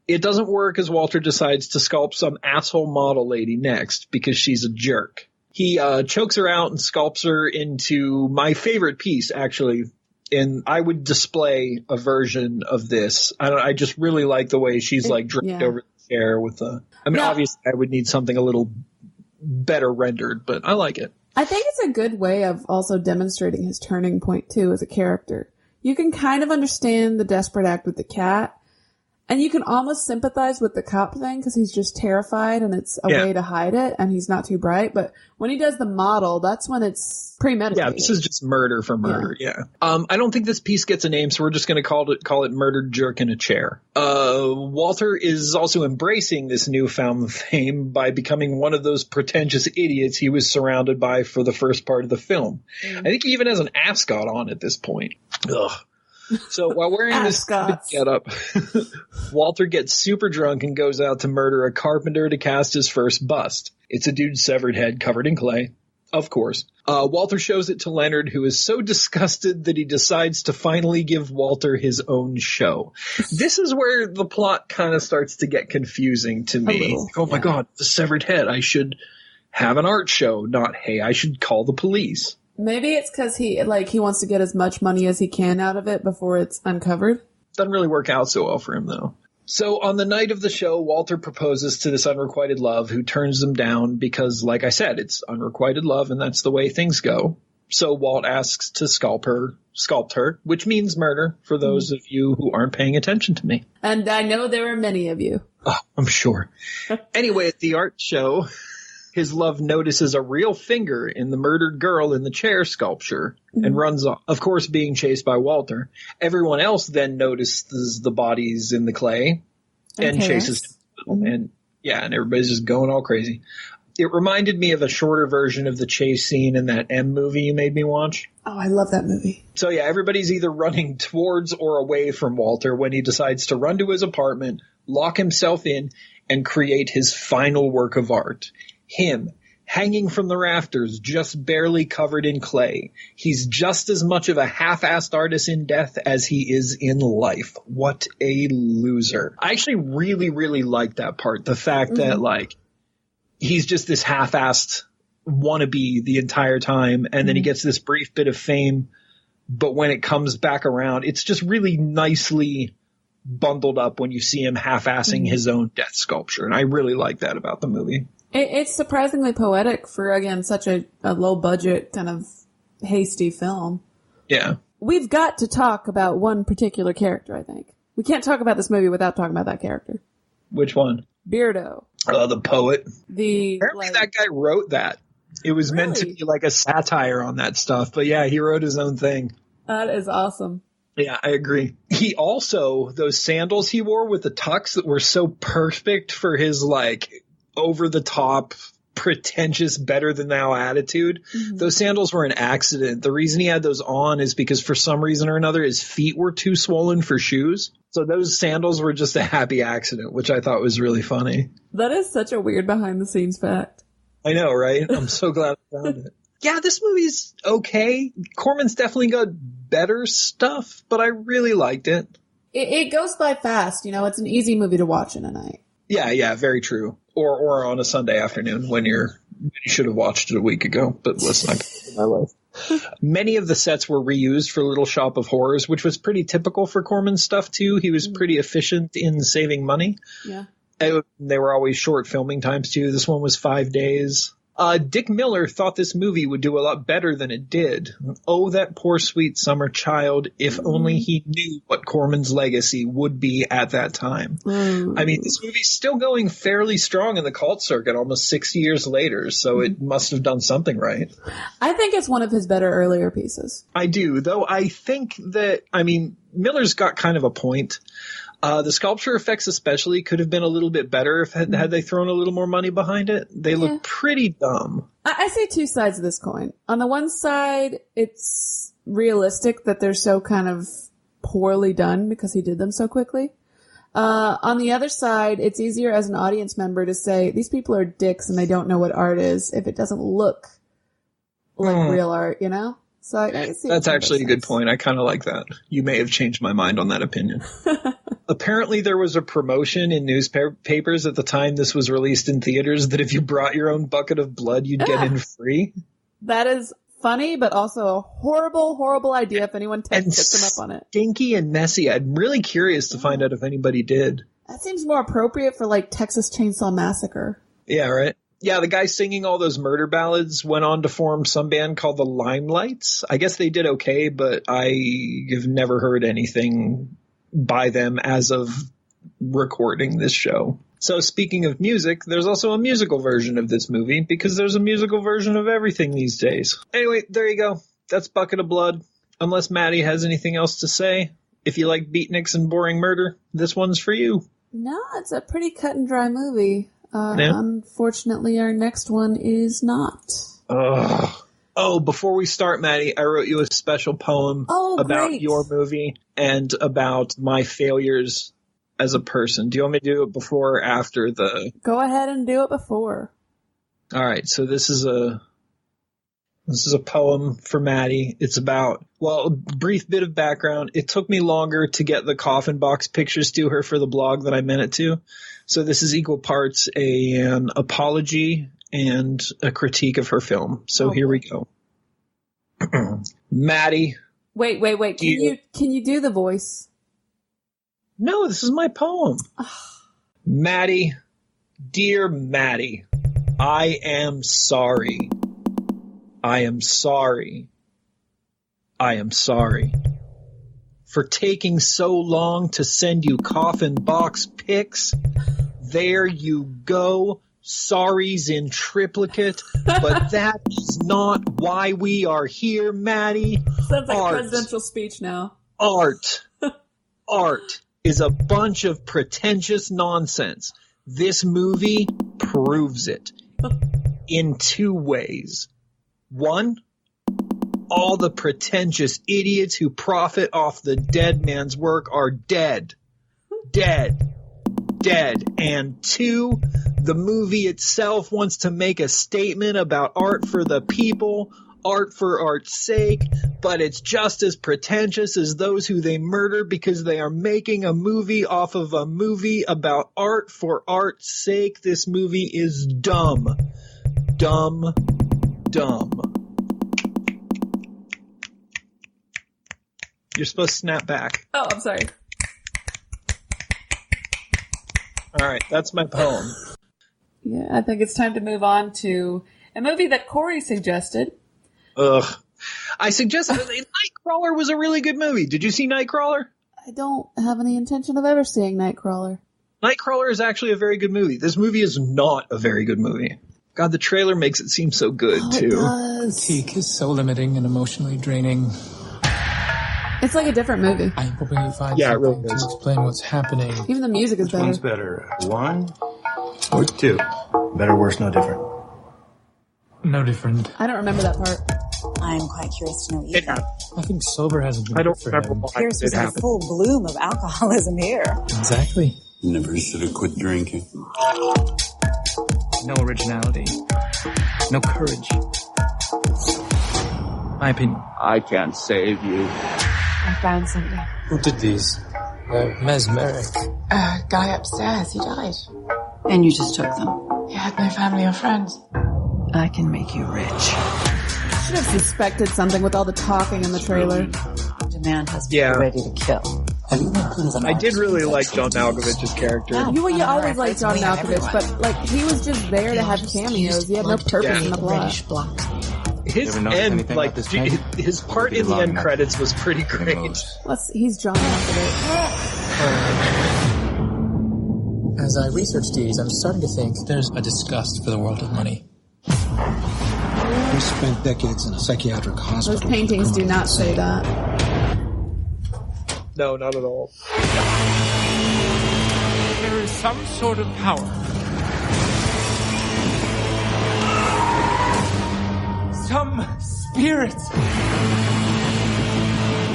It doesn't work as Walter decides to sculpt some asshole model lady next because she's a jerk. He chokes her out and sculpts her into my favorite piece, actually. And I would display a version of this. I just really like the way she's like draped over the chair with obviously I would need something a little better rendered, but I like it. I think it's a good way of also demonstrating his turning point too as a character. You can kind of understand the desperate act with the cat. And you can almost sympathize with the cop thing because he's just terrified and it's a way to hide it and he's not too bright. But when he does the model, that's when it's premeditated. Yeah, this is just murder for murder, yeah. I don't think this piece gets a name, so we're just going to call it Murdered Jerk in a Chair. Walter is also embracing this newfound fame by becoming one of those pretentious idiots he was surrounded by for the first part of the film. I think he even has an ascot on at this point. Ugh. So while wearing this getup, Walter gets super drunk and goes out to murder a carpenter to cast his first bust. It's a dude's severed head covered in clay, of course. Walter shows it to Leonard, who is so disgusted that he decides to finally give Walter his own show. This is where the plot kind of starts to get confusing to me. Oh my God, the severed head. I should have an art show, not, hey, I should call the police. Maybe it's because he wants to get as much money as he can out of it before it's uncovered. Doesn't really work out so well for him, though. So on the night of the show, Walter proposes to this unrequited love who turns him down because, like I said, it's unrequited love and that's the way things go. So Walt asks to sculpt her, which means murder for those of you who aren't paying attention to me. And I know there are many of you. Oh, I'm sure. Anyway, at the art show, his love notices a real finger in the murdered girl in the chair sculpture and runs off, of course being chased by Walter. Everyone else then notices the bodies in the clay and chases him. And everybody's just going all crazy. It reminded me of a shorter version of the chase scene in that M movie you made me watch. Oh, I love that movie. So yeah, everybody's either running towards or away from Walter when he decides to run to his apartment, lock himself in, and create his final work of art. Him, hanging from the rafters, just barely covered in clay. He's just as much of a half-assed artist in death as he is in life. What a loser. I actually really, really like that part. The fact that, he's just this half-assed wannabe the entire time, and then he gets this brief bit of fame, but when it comes back around, it's just really nicely bundled up when you see him half-assing his own death sculpture, and I really like that about the movie. It's surprisingly poetic for, again, such a low-budget, kind of hasty film. Yeah. We've got to talk about one particular character, I think. We can't talk about this movie without talking about that character. Which one? Beardo. The poet. Apparently that guy wrote that. It was meant to be like a satire on that stuff, but yeah, he wrote his own thing. That is awesome. Yeah, I agree. He also, those sandals he wore with the tux that were so perfect for his like over-the-top, pretentious, better-than-thou attitude. Those sandals were an accident. The reason he had those on is because for some reason or another his feet were too swollen for shoes. So those sandals were just a happy accident, which I thought was really funny. That is such a weird behind-the-scenes fact. I know, right? I'm so glad I found it. Yeah, this movie's okay. Corman's definitely got better stuff, but I really liked it. It goes by fast, it's an easy movie to watch in a night. Yeah, very true. Or on a Sunday afternoon when you should have watched it a week ago, but let's not get into my life. Many of the sets were reused for Little Shop of Horrors, which was pretty typical for Corman's stuff too. He was pretty efficient in saving money. Yeah. They were always short filming times too. This one was 5 days. Dick Miller thought this movie would do a lot better than it did. Oh, that poor sweet summer child, if only he knew what Corman's legacy would be at that time. I mean, this movie's still going fairly strong in the cult circuit almost 60 years later, so it must have done something right. I think it's one of his better earlier pieces. I do, though I think that, Miller's got kind of a point. The sculpture effects especially could have been a little bit better if had they thrown a little more money behind it. They look pretty dumb. I see two sides of this coin. On the one side, it's realistic that they're so kind of poorly done because he did them so quickly. On the other side, it's easier as an audience member to say, these people are dicks and they don't know what art is if it doesn't look like real art, So I see That's actually a good point. I kind of like that. You may have changed my mind on that opinion. Apparently there was a promotion in newspapers at the time this was released in theaters that if you brought your own bucket of blood, you'd get in free. That is funny, but also a horrible, horrible idea if anyone takes them up on it. Stinky and messy. I'm really curious to find out if anybody did. That seems more appropriate for like Texas Chainsaw Massacre. Yeah, right. Yeah, the guy singing all those murder ballads went on to form some band called the Limelights. I guess they did okay, but I have never heard anything by them as of recording this show. So speaking of music, there's also a musical version of this movie because there's a musical version of everything these days. Anyway, there you go. That's Bucket of Blood. Unless Maddie has anything else to say, if you like beatniks and boring murder, this one's for you. No, it's a pretty cut and dry movie. Unfortunately, our next one is not. Oh, before we start, Maddie, I wrote you a special poem about your movie and about my failures as a person. Do you want me to do it before or after the... Go ahead and do it before. All right, so this is a poem for Maddie. It's about, a brief bit of background. It took me longer to get the coffin box pictures to her for the blog than I meant it to. So this is equal parts an apology and a critique of her film. So here we go. Maddie. Wait. Can you do the voice? No, this is my poem. Maddie, dear Maddie, I am sorry. I am sorry. I am sorry for taking so long to send you coffin box pics. There you go. Sorries in triplicate, but that is not why we are here, Maddie. Sounds like a presidential speech now. Art is a bunch of pretentious nonsense. This movie proves it in 2 ways. 1, all the pretentious idiots who profit off the dead man's work are dead. And 2, the movie itself wants to make a statement about art for the people, art for art's sake, but it's just as pretentious as those who they murder because they are making a movie off of a movie about art for art's sake. This movie is dumb. Dumb. dumb. You're supposed to snap back. Oh, I'm sorry. All right, that's my poem. Yeah, I think it's time to move on to a movie that Corey suggested. Ugh. I suggested Nightcrawler was a really good movie. Did you see Nightcrawler? I don't have any intention of ever seeing Nightcrawler. Nightcrawler is actually a very good movie. This movie is not a very good movie. God, the trailer makes it seem so good, too. It does. Critique is so limiting and emotionally draining. It's like a different movie. I'm hoping you find Yeah, it something really to is. explain what's happening. Even the music is Which one's better. better, 1 or 2? Better, worse, no different. No different. I don't remember that part. I'm quite curious to know either. I think sober hasn't been I don't good for remember him. why Pierce it was in the happened. full bloom of alcoholism here. Exactly. Never should have quit drinking. No originality. No courage. My opinion. I can't save you. I found something. Who did these? They're mesmeric. Guy upstairs, he died. And you just took them. He had no family or friends. I can make you rich. Should have suspected something with all the talking in the trailer. Demand has Yeah. people ready to kill. I did really like John Malkovich's character. You always liked John Malkovich, but like he was just there to have cameos. He had no purpose in the plot. His end, like his part in the end credits was pretty great. He's John Malkovich. As I research these, I'm starting to think there's a disgust for the world of money. We spent decades in a psychiatric hospital. Those paintings do not say that. No, not at all. There is some sort of power. Some spirit.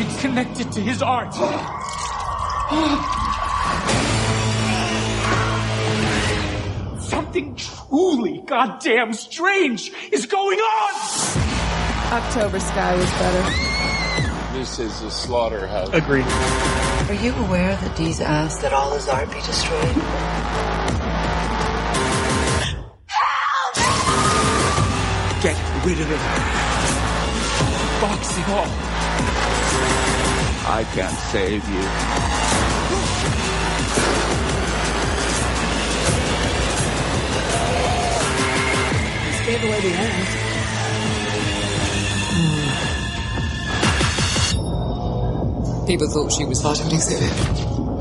It's connected to his art. Something truly goddamn strange is going on! October Sky was better. This is a slaughterhouse. Agreed. Are you aware that Dee's asked that all his art be destroyed? Get rid of it. Box it off. I can't save you. Just gave away the end. People thought she was part of an exhibit.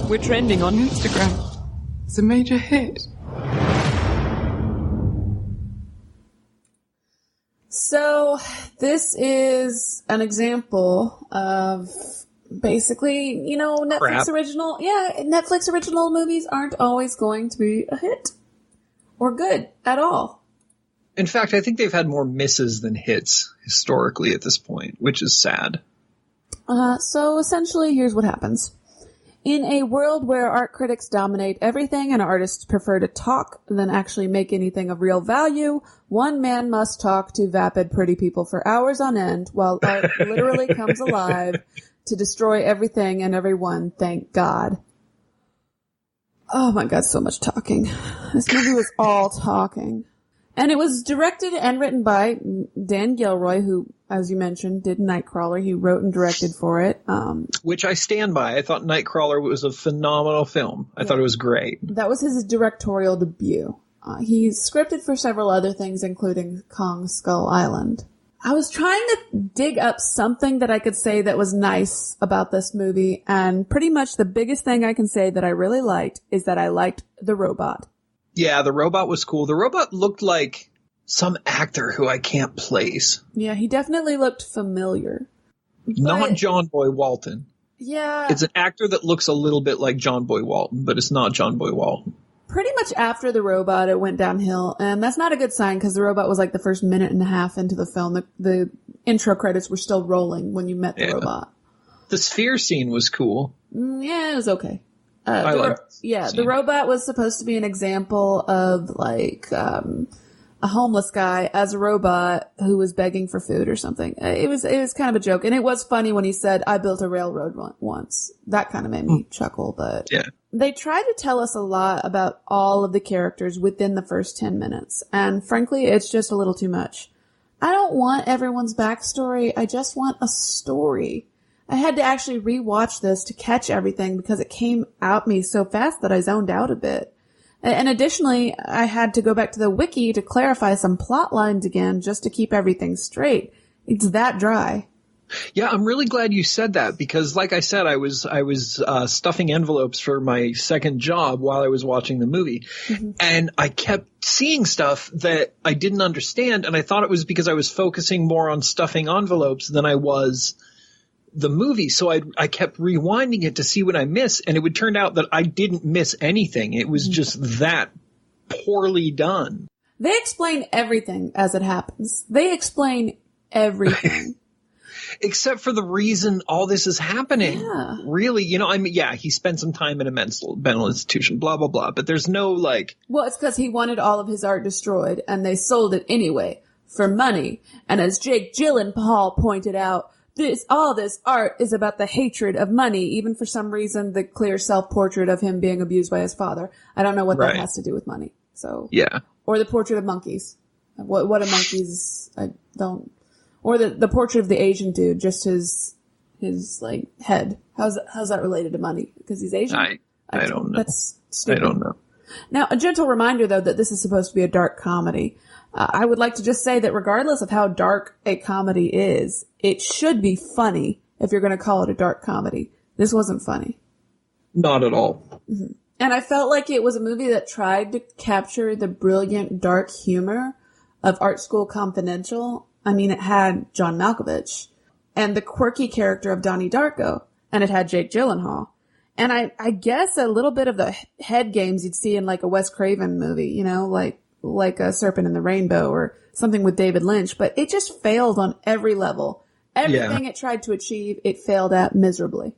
We're trending on Instagram. It's a major hit. So, this is an example of basically, Netflix original movies aren't always going to be a hit. Or good at all. In fact, I think they've had more misses than hits historically at this point, which is sad. So essentially, here's what happens. In a world where art critics dominate everything and artists prefer to talk than actually make anything of real value, one man must talk to vapid pretty people for hours on end while art literally comes alive to destroy everything and everyone, thank God. Oh my God, so much talking. This movie was all talking. And it was directed and written by Dan Gilroy, who, as you mentioned, did Nightcrawler. He wrote and directed for it. Which I stand by. I thought Nightcrawler was a phenomenal film. I thought it was great. That was his directorial debut. He's scripted for several other things, including Kong Skull Island. I was trying to dig up something that I could say that was nice about this movie, and pretty much the biggest thing I can say that I really liked is that I liked the robot. Yeah, the robot was cool. The robot looked like some actor who I can't place. Yeah, he definitely looked familiar. Not John Boy Walton. Yeah. It's an actor that looks a little bit like John Boy Walton, but it's not John Boy Walton. Pretty much after the robot, it went downhill, and that's not a good sign because the robot was like the first minute and a half into the film. The intro credits were still rolling when you met the robot. The sphere scene was cool. Yeah, it was okay. The robot was supposed to be an example of like a homeless guy as a robot who was begging for food or something. It was kind of a joke, and it was funny when he said, "I built a railroad once." That kind of made me chuckle, but yeah. They try to tell us a lot about all of the characters within the first 10 minutes, and frankly, it's just a little too much. I don't want everyone's backstory. I just want a story. I had to actually rewatch this to catch everything because it came at me so fast that I zoned out a bit. And additionally, I had to go back to the wiki to clarify some plot lines again just to keep everything straight. It's that dry. Yeah, I'm really glad you said that because, like I said, I was stuffing envelopes for my second job while I was watching the movie, and I kept seeing stuff that I didn't understand, and I thought it was because I was focusing more on stuffing envelopes than I was the movie. So I kept rewinding it to see what I missed, and it would turn out that I didn't miss anything. It was just that poorly done. They explain everything as it happens. They explain everything. Except for the reason all this is happening. Yeah. Really, he spent some time in a mental institution, blah, blah, blah. But there's no Well, it's because he wanted all of his art destroyed, and they sold it anyway, for money. And as Jake Gyllenhaal pointed out, all this art is about the hatred of money, even for some reason the clear self-portrait of him being abused by his father. I don't know what that has to do with money. So yeah. Or the portrait of monkeys. What are monkeys? I don't... Or the portrait of the Asian dude, just his head. How's that related to money? Because he's Asian? I don't know. That's stupid. I don't know. Now, a gentle reminder, though, that this is supposed to be a dark comedy. I would like to just say that regardless of how dark a comedy is, it should be funny if you're going to call it a dark comedy. This wasn't funny. Not at all. Mm-hmm. And I felt like it was a movie that tried to capture the brilliant dark humor of Art School Confidential. I mean, it had John Malkovich and the quirky character of Donnie Darko, and it had Jake Gyllenhaal. And I guess a little bit of the head games you'd see in like a Wes Craven movie, like a Serpent in the Rainbow or something with David Lynch, but it just failed on every level. Everything it tried to achieve, it failed at miserably.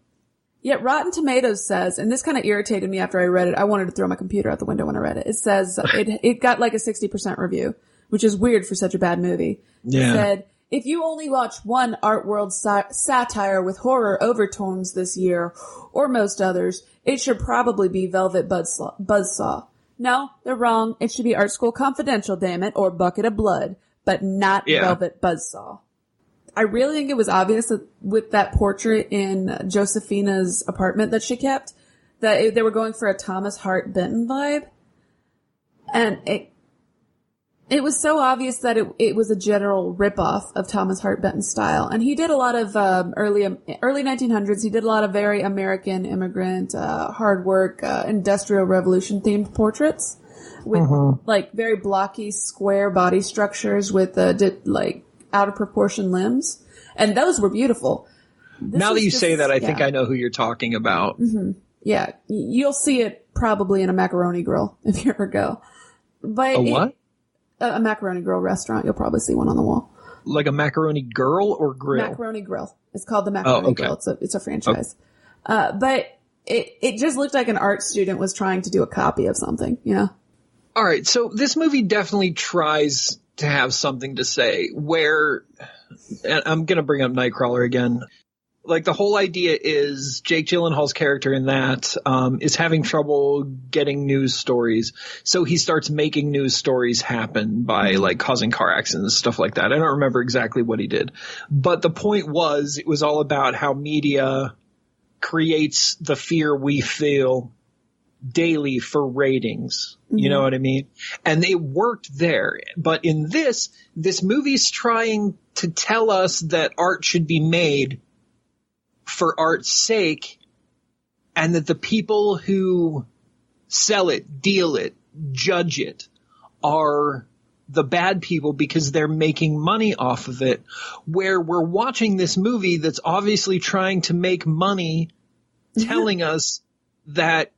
Yet Rotten Tomatoes says, and this kind of irritated me after I read it, I wanted to throw my computer out the window when I read it. It says it got like a 60% review, which is weird for such a bad movie. Yeah. It said, if you only watch one art world satire with horror overtones this year, or most others, it should probably be Velvet Buzzsaw. No, they're wrong. It should be Art School Confidential, damn it, or Bucket of Blood, but not Velvet Buzzsaw. I really think it was obvious that with that portrait in Josephina's apartment that she kept, that they were going for a Thomas Hart Benton vibe. And it was so obvious that it was a general ripoff of Thomas Hart Benton's style. And he did a lot of early 1900s, he did a lot of very American immigrant, hard work, industrial revolution themed portraits with like very blocky square body structures with out of proportion limbs. And those were beautiful. Now that you say that, I think I know who you're talking about. Mm-hmm. Yeah. You'll see it probably in a macaroni grill if you ever go. But what? A macaroni grill restaurant. You'll probably see one on the wall. Like a macaroni girl or grill? Macaroni grill. It's called the Macaroni Grill. It's a franchise. Okay. But it just looked like an art student was trying to do a copy of something, All right. So this movie definitely tries to have something to say where, and I'm going to bring up Nightcrawler again. Like the whole idea is Jake Gyllenhaal's character in that is having trouble getting news stories. So he starts making news stories happen by like causing car accidents, stuff like that. I don't remember exactly what he did. But the point was, it was all about how media creates the fear we feel daily for ratings. You know what I mean? And it worked there. But in this movie's trying to tell us that art should be made for art's sake, and that the people who sell it, deal it, judge it are the bad people because they're making money off of it, where we're watching this movie that's obviously trying to make money telling us that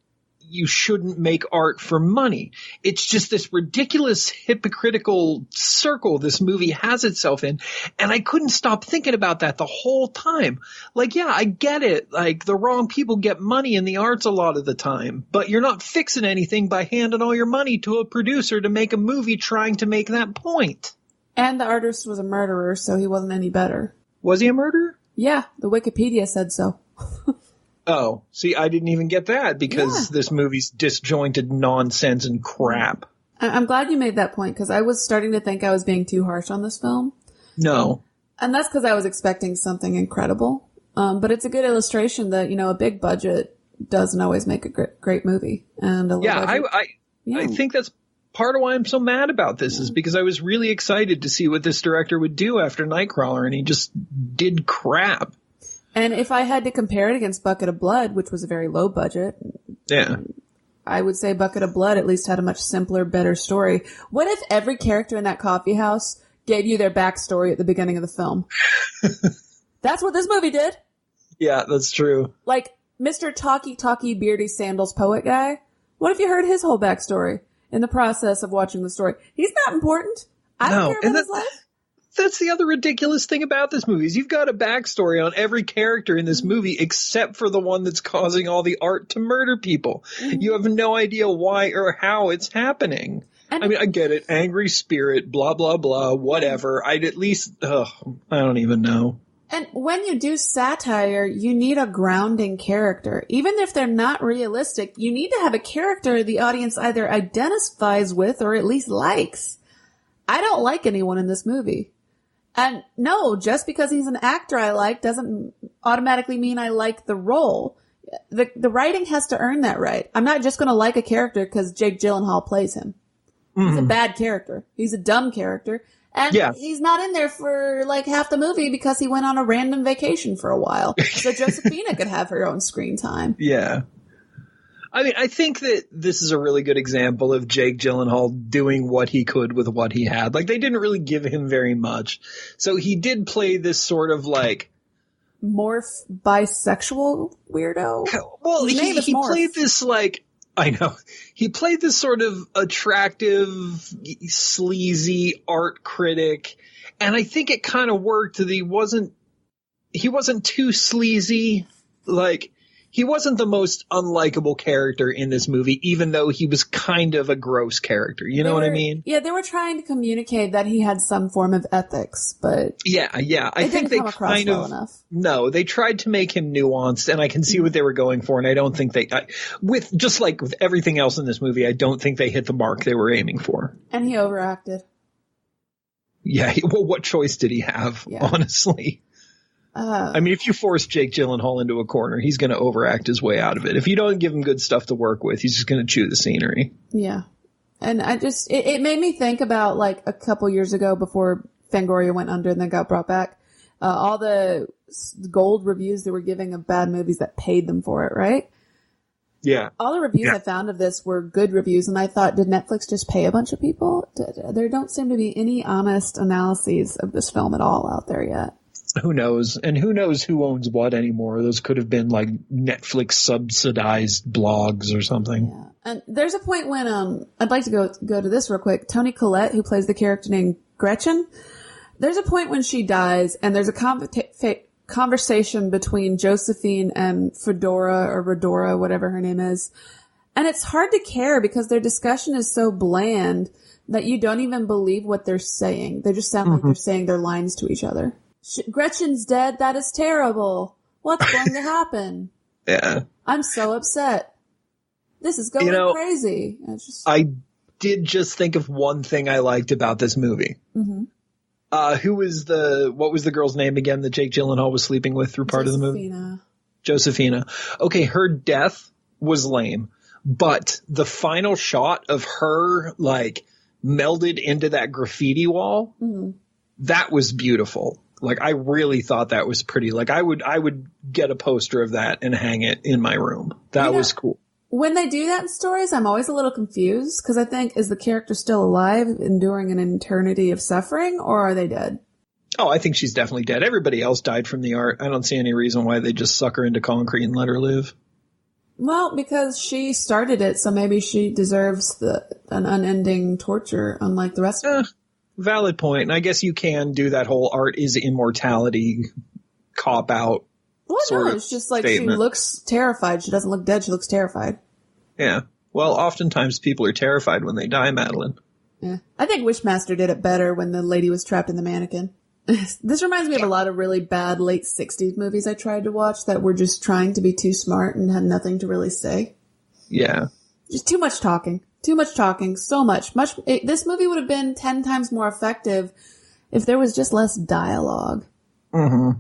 you shouldn't make art for money. It's just this ridiculous hypocritical circle this movie has itself in. And I couldn't stop thinking about that the whole time. Like, yeah, I get it. Like, the wrong people get money in the arts a lot of the time, but you're not fixing anything by handing all your money to a producer to make a movie trying to make that point. And the artist was a murderer, so he wasn't any better. Was he a murderer? Yeah, the Wikipedia said so. Oh, see, I didn't even get that because this movie's disjointed nonsense and crap. I'm glad you made that point because I was starting to think I was being too harsh on this film. No. And that's because I was expecting something incredible. But it's a good illustration that, a big budget doesn't always make a great movie. And a low budget, I think that's part of why I'm so mad about this is because I was really excited to see what this director would do after Nightcrawler, and he just did crap. And if I had to compare it against Bucket of Blood, which was a very low budget, I would say Bucket of Blood at least had a much simpler, better story. What if every character in that coffee house gave you their backstory at the beginning of the film? That's what this movie did. Yeah, that's true. Like, Mr. Talkie Beardy Sandals poet guy, what if you heard his whole backstory in the process of watching the story? He's not important. I don't care about his life. That's the other ridiculous thing about this movie is you've got a backstory on every character in this movie except for the one that's causing all the art to murder people. Mm-hmm. You have no idea why or how it's happening. I mean, I get it. Angry spirit, blah, blah, blah, whatever. I don't even know. And when you do satire, you need a grounding character. Even if they're not realistic, you need to have a character the audience either identifies with or at least likes. I don't like anyone in this movie. And no, just because he's an actor I like doesn't automatically mean I like the role. The writing has to earn that right. I'm not just going to like a character because Jake Gyllenhaal plays him. Mm-hmm. He's a bad character. He's a dumb character. And he's not in there for like half the movie because he went on a random vacation for a while. So Josephina could have her own screen time. Yeah. I mean, I think that this is a really good example of Jake Gyllenhaal doing what he could with what he had. Like, they didn't really give him very much. So he did play this sort of like morph bisexual weirdo. Well, he played this like, I know. He played this sort of attractive, sleazy art critic, and I think it kind of worked that he wasn't too sleazy. Like, he wasn't the most unlikable character in this movie, even though he was kind of a gross character. You know what I mean? Yeah, they were trying to communicate that he had some form of ethics, but yeah. I think they kind of no. They tried to make him nuanced, and I can see what they were going for. And I don't think with everything else in this movie, I don't think they hit the mark they were aiming for. And he overacted. Yeah. Well, what choice did he have? Yeah. Honestly. I mean, if you force Jake Gyllenhaal into a corner, he's going to overact his way out of it. If you don't give him good stuff to work with, he's just going to chew the scenery. Yeah. And it made me think about like a couple years ago before Fangoria went under and then got brought back, all the gold reviews they were giving of bad movies that paid them for it, right? Yeah. All the reviews I found of this were good reviews, and I thought, did Netflix just pay a bunch of people? There don't seem to be any honest analyses of this film at all out there yet. Who knows? And who knows who owns what anymore? Those could have been like Netflix subsidized blogs or something. Yeah. And there's a point when I'd like to go to this real quick. Toni Collette, who plays the character named Gretchen, there's a point when she dies, and there's a conversation between Josephine and Fedora or Redora, whatever her name is. And it's hard to care because their discussion is so bland that you don't even believe what they're saying. They just sound like they're saying their lines to each other. Gretchen's dead. That is terrible. What's going to happen? Yeah. I'm so upset. This is going crazy. I did just think of one thing I liked about this movie. Mm-hmm. What was the girl's name again that Jake Gyllenhaal was sleeping with through part of the movie? Josephina. Okay, her death was lame, but the final shot of her like melded into that graffiti wall, that was beautiful. Like, I really thought that was pretty. Like, I would get a poster of that and hang it in my room. That was cool. When they do that in stories, I'm always a little confused because I think, is the character still alive, enduring an eternity of suffering, or are they dead? Oh, I think she's definitely dead. Everybody else died from the art. I don't see any reason why they just suck her into concrete and let her live. Well, because she started it, so maybe she deserves an unending torture, unlike the rest of them. Valid point. And I guess you can do that whole art is immortality cop out. Well, no, it's just like statement. She looks terrified. She doesn't look dead. She looks terrified. Yeah. Well, oftentimes people are terrified when they die, Madeline. Yeah. I think Wishmaster did it better when the lady was trapped in the mannequin. This reminds me of a lot of really bad late 60s movies I tried to watch that were just trying to be too smart and had nothing to really say. Yeah. Just too much talking. Too much talking. So much. This movie would have been 10 times more effective If there was just less dialogue. Mm-hmm.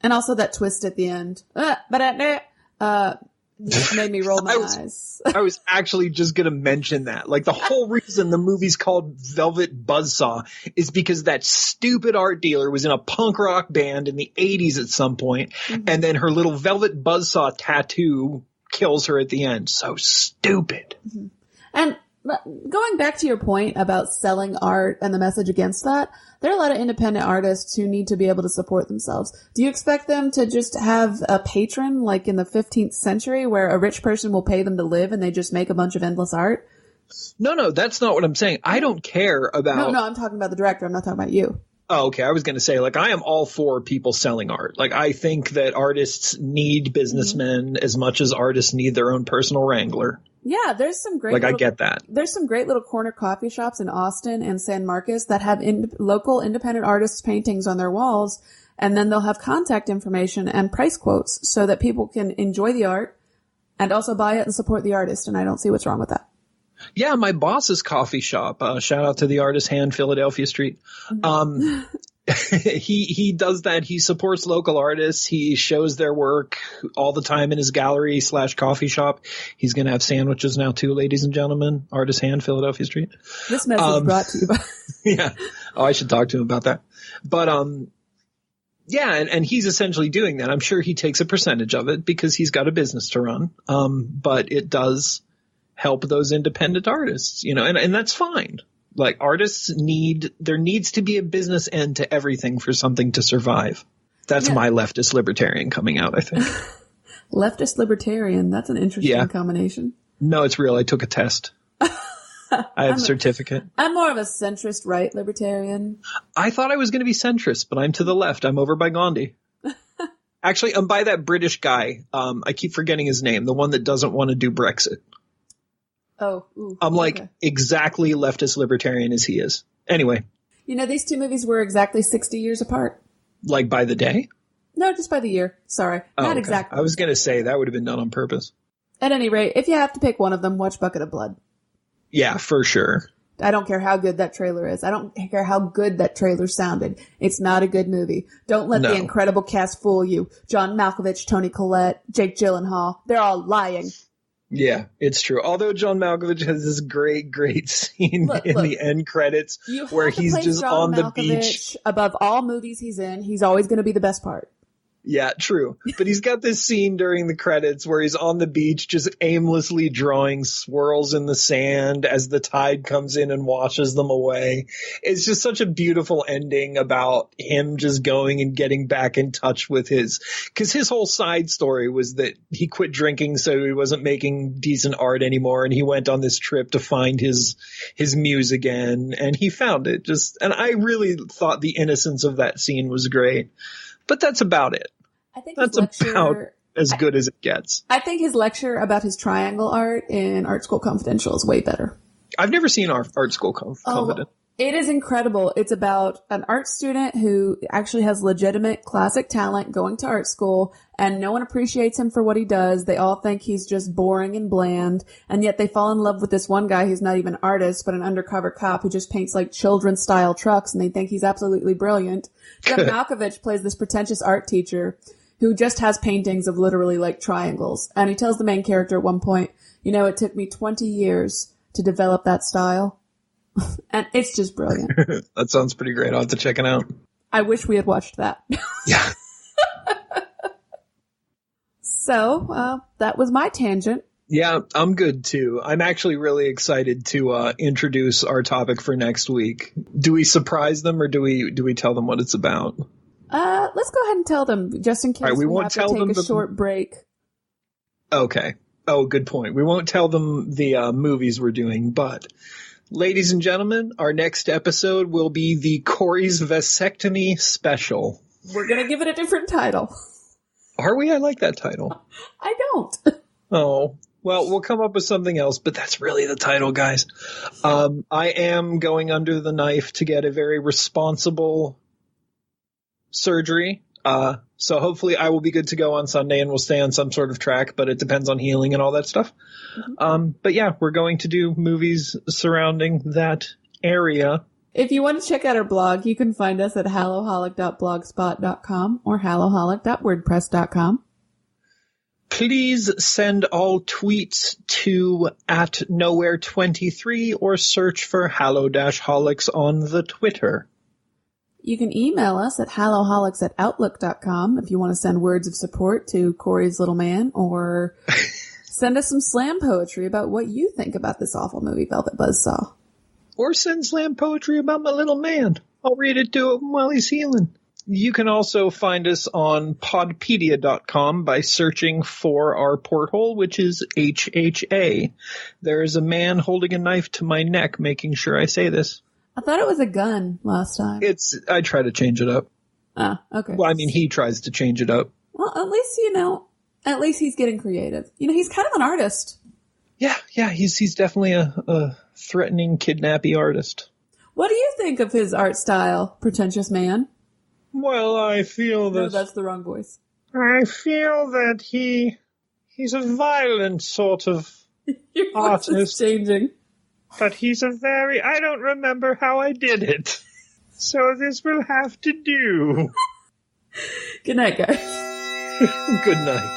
And also that twist at the end. Just made me roll my eyes. I was actually just going to mention that. Like, the whole reason the movie's called Velvet Buzzsaw is because that stupid art dealer was in a punk rock band in the 80s at some point, and then her little Velvet Buzzsaw tattoo kills her at the end. So stupid. Mm-hmm. And going back to your point about selling art and the message against that, there are a lot of independent artists who need to be able to support themselves. Do you expect them to just have a patron like in the 15th century where a rich person will pay them to live and they just make a bunch of endless art? No, that's not what I'm saying. I don't care about... No, I'm talking about the director. I'm not talking about you. Oh, okay. I was going to say, like, I am all for people selling art. Like, I think that artists need businessmen as much as artists need their own personal wrangler. Yeah, there's some great... I get that. There's some great little corner coffee shops in Austin and San Marcos that have local independent artists' paintings on their walls, and then they'll have contact information and price quotes so that people can enjoy the art and also buy it and support the artist, and I don't see what's wrong with that. Yeah, my boss's coffee shop, shout out to the Artist Hand, Philadelphia Street. He does that. He supports local artists. He shows their work all the time in his gallery / coffee shop. He's going to have sandwiches now too, ladies and gentlemen. Artist Hand, Philadelphia Street. This message brought to you by... Yeah. Oh, I should talk to him about that. But, yeah, and he's essentially doing that. I'm sure he takes a percentage of it because he's got a business to run. But it does help those independent artists, you know, and that's fine. Like, artists there needs to be a business end to everything for something to survive. That's my leftist libertarian coming out, I think. Leftist libertarian, that's an interesting combination. No, it's real. I took a test. I have a certificate. I'm more of a centrist right libertarian. I thought I was going to be centrist, but I'm to the left. I'm over by Gandhi. Actually, I'm by that British guy. I keep forgetting his name, the one that doesn't want to do Brexit. Oh, I'm like exactly leftist libertarian as he is. Anyway. You know, these two movies were exactly 60 years apart. Like by the day? No, just by the year. Sorry. Not exactly. I was going to say that would have been done on purpose. At any rate, if you have to pick one of them, watch Bucket of Blood. Yeah, for sure. I don't care how good that trailer is. I don't care how good that trailer sounded. It's not a good movie. Don't let the incredible cast fool you. John Malkovich, Toni Collette, Jake Gyllenhaal. They're all lying. Yeah, it's true. Although John Malkovich has this great scene in the end credits where he's just on the beach. Above all movies he's in, he's always going to be the best part. Yeah, true. But he's got this scene during the credits where he's on the beach just aimlessly drawing swirls in the sand as the tide comes in and washes them away. It's just such a beautiful ending about him just going and getting back in touch with because his whole side story was that he quit drinking so he wasn't making decent art anymore, and he went on this trip to find his muse again, and he found it. And I really thought the innocence of that scene was great. But that's about it. I think that's about as good as it gets. I think his lecture about his triangle art in Art School Confidential is way better. I've never seen Art School Confidential. It is incredible. It's about an art student who actually has legitimate classic talent going to art school, and no one appreciates him for what he does. They all think he's just boring and bland, and yet they fall in love with this one guy who's not even an artist, but an undercover cop who just paints like children's-style trucks, and they think he's absolutely brilliant. John Malkovich plays this pretentious art teacher who just has paintings of literally like triangles, and he tells the main character at one point, you know, it took me 20 years to develop that style. And it's just brilliant. That sounds pretty great. I'll have to check it out. I wish we had watched that. Yeah. So, that was my tangent. Yeah, I'm good too. I'm actually really excited to introduce our topic for next week. Do we surprise them or do we tell them what it's about? Let's go ahead and tell them, just in case we have to take a short break. Okay. Oh, good point. We won't tell them the movies we're doing, but ladies and gentlemen, our next episode will be the Corey's Vasectomy Special. We're going to give it a different title. Are we? I like that title. I don't. Oh, well, we'll come up with something else, but that's really the title, guys. I am going under the knife to get a very responsible surgery. So hopefully I will be good to go on Sunday and we'll stay on some sort of track, but it depends on healing and all that stuff. Mm-hmm. But yeah, we're going to do movies surrounding that area If you want to check out our blog, you can find us at hallow-holic.blogspot.com or hallow-holic.wordpress.com. Please send all tweets to @nowhere23 or search for Hallow-Holics on the Twitter. You can email us at hallow-holics@outlook.com if you want to send words of support to Corey's little man, or send us some slam poetry about what you think about this awful movie, Velvet Buzzsaw. Or send slam poetry about my little man. I'll read it to him while he's healing. You can also find us on podpedia.com by searching for our porthole, which is HHA. There is a man holding a knife to my neck, making sure I say this. I thought it was a gun last time. I try to change it up. Ah, okay. Well, I mean, he tries to change it up. Well, at least he's getting creative. He's kind of an artist. Yeah, he's definitely a threatening, kidnappy artist. What do you think of his art style, pretentious man? Well, I feel that... No, that's the wrong voice. I feel that he's a violent sort of Your voice artist. is changing. But he's I don't remember how I did it. So this will have to do. Good night, guys. Good night.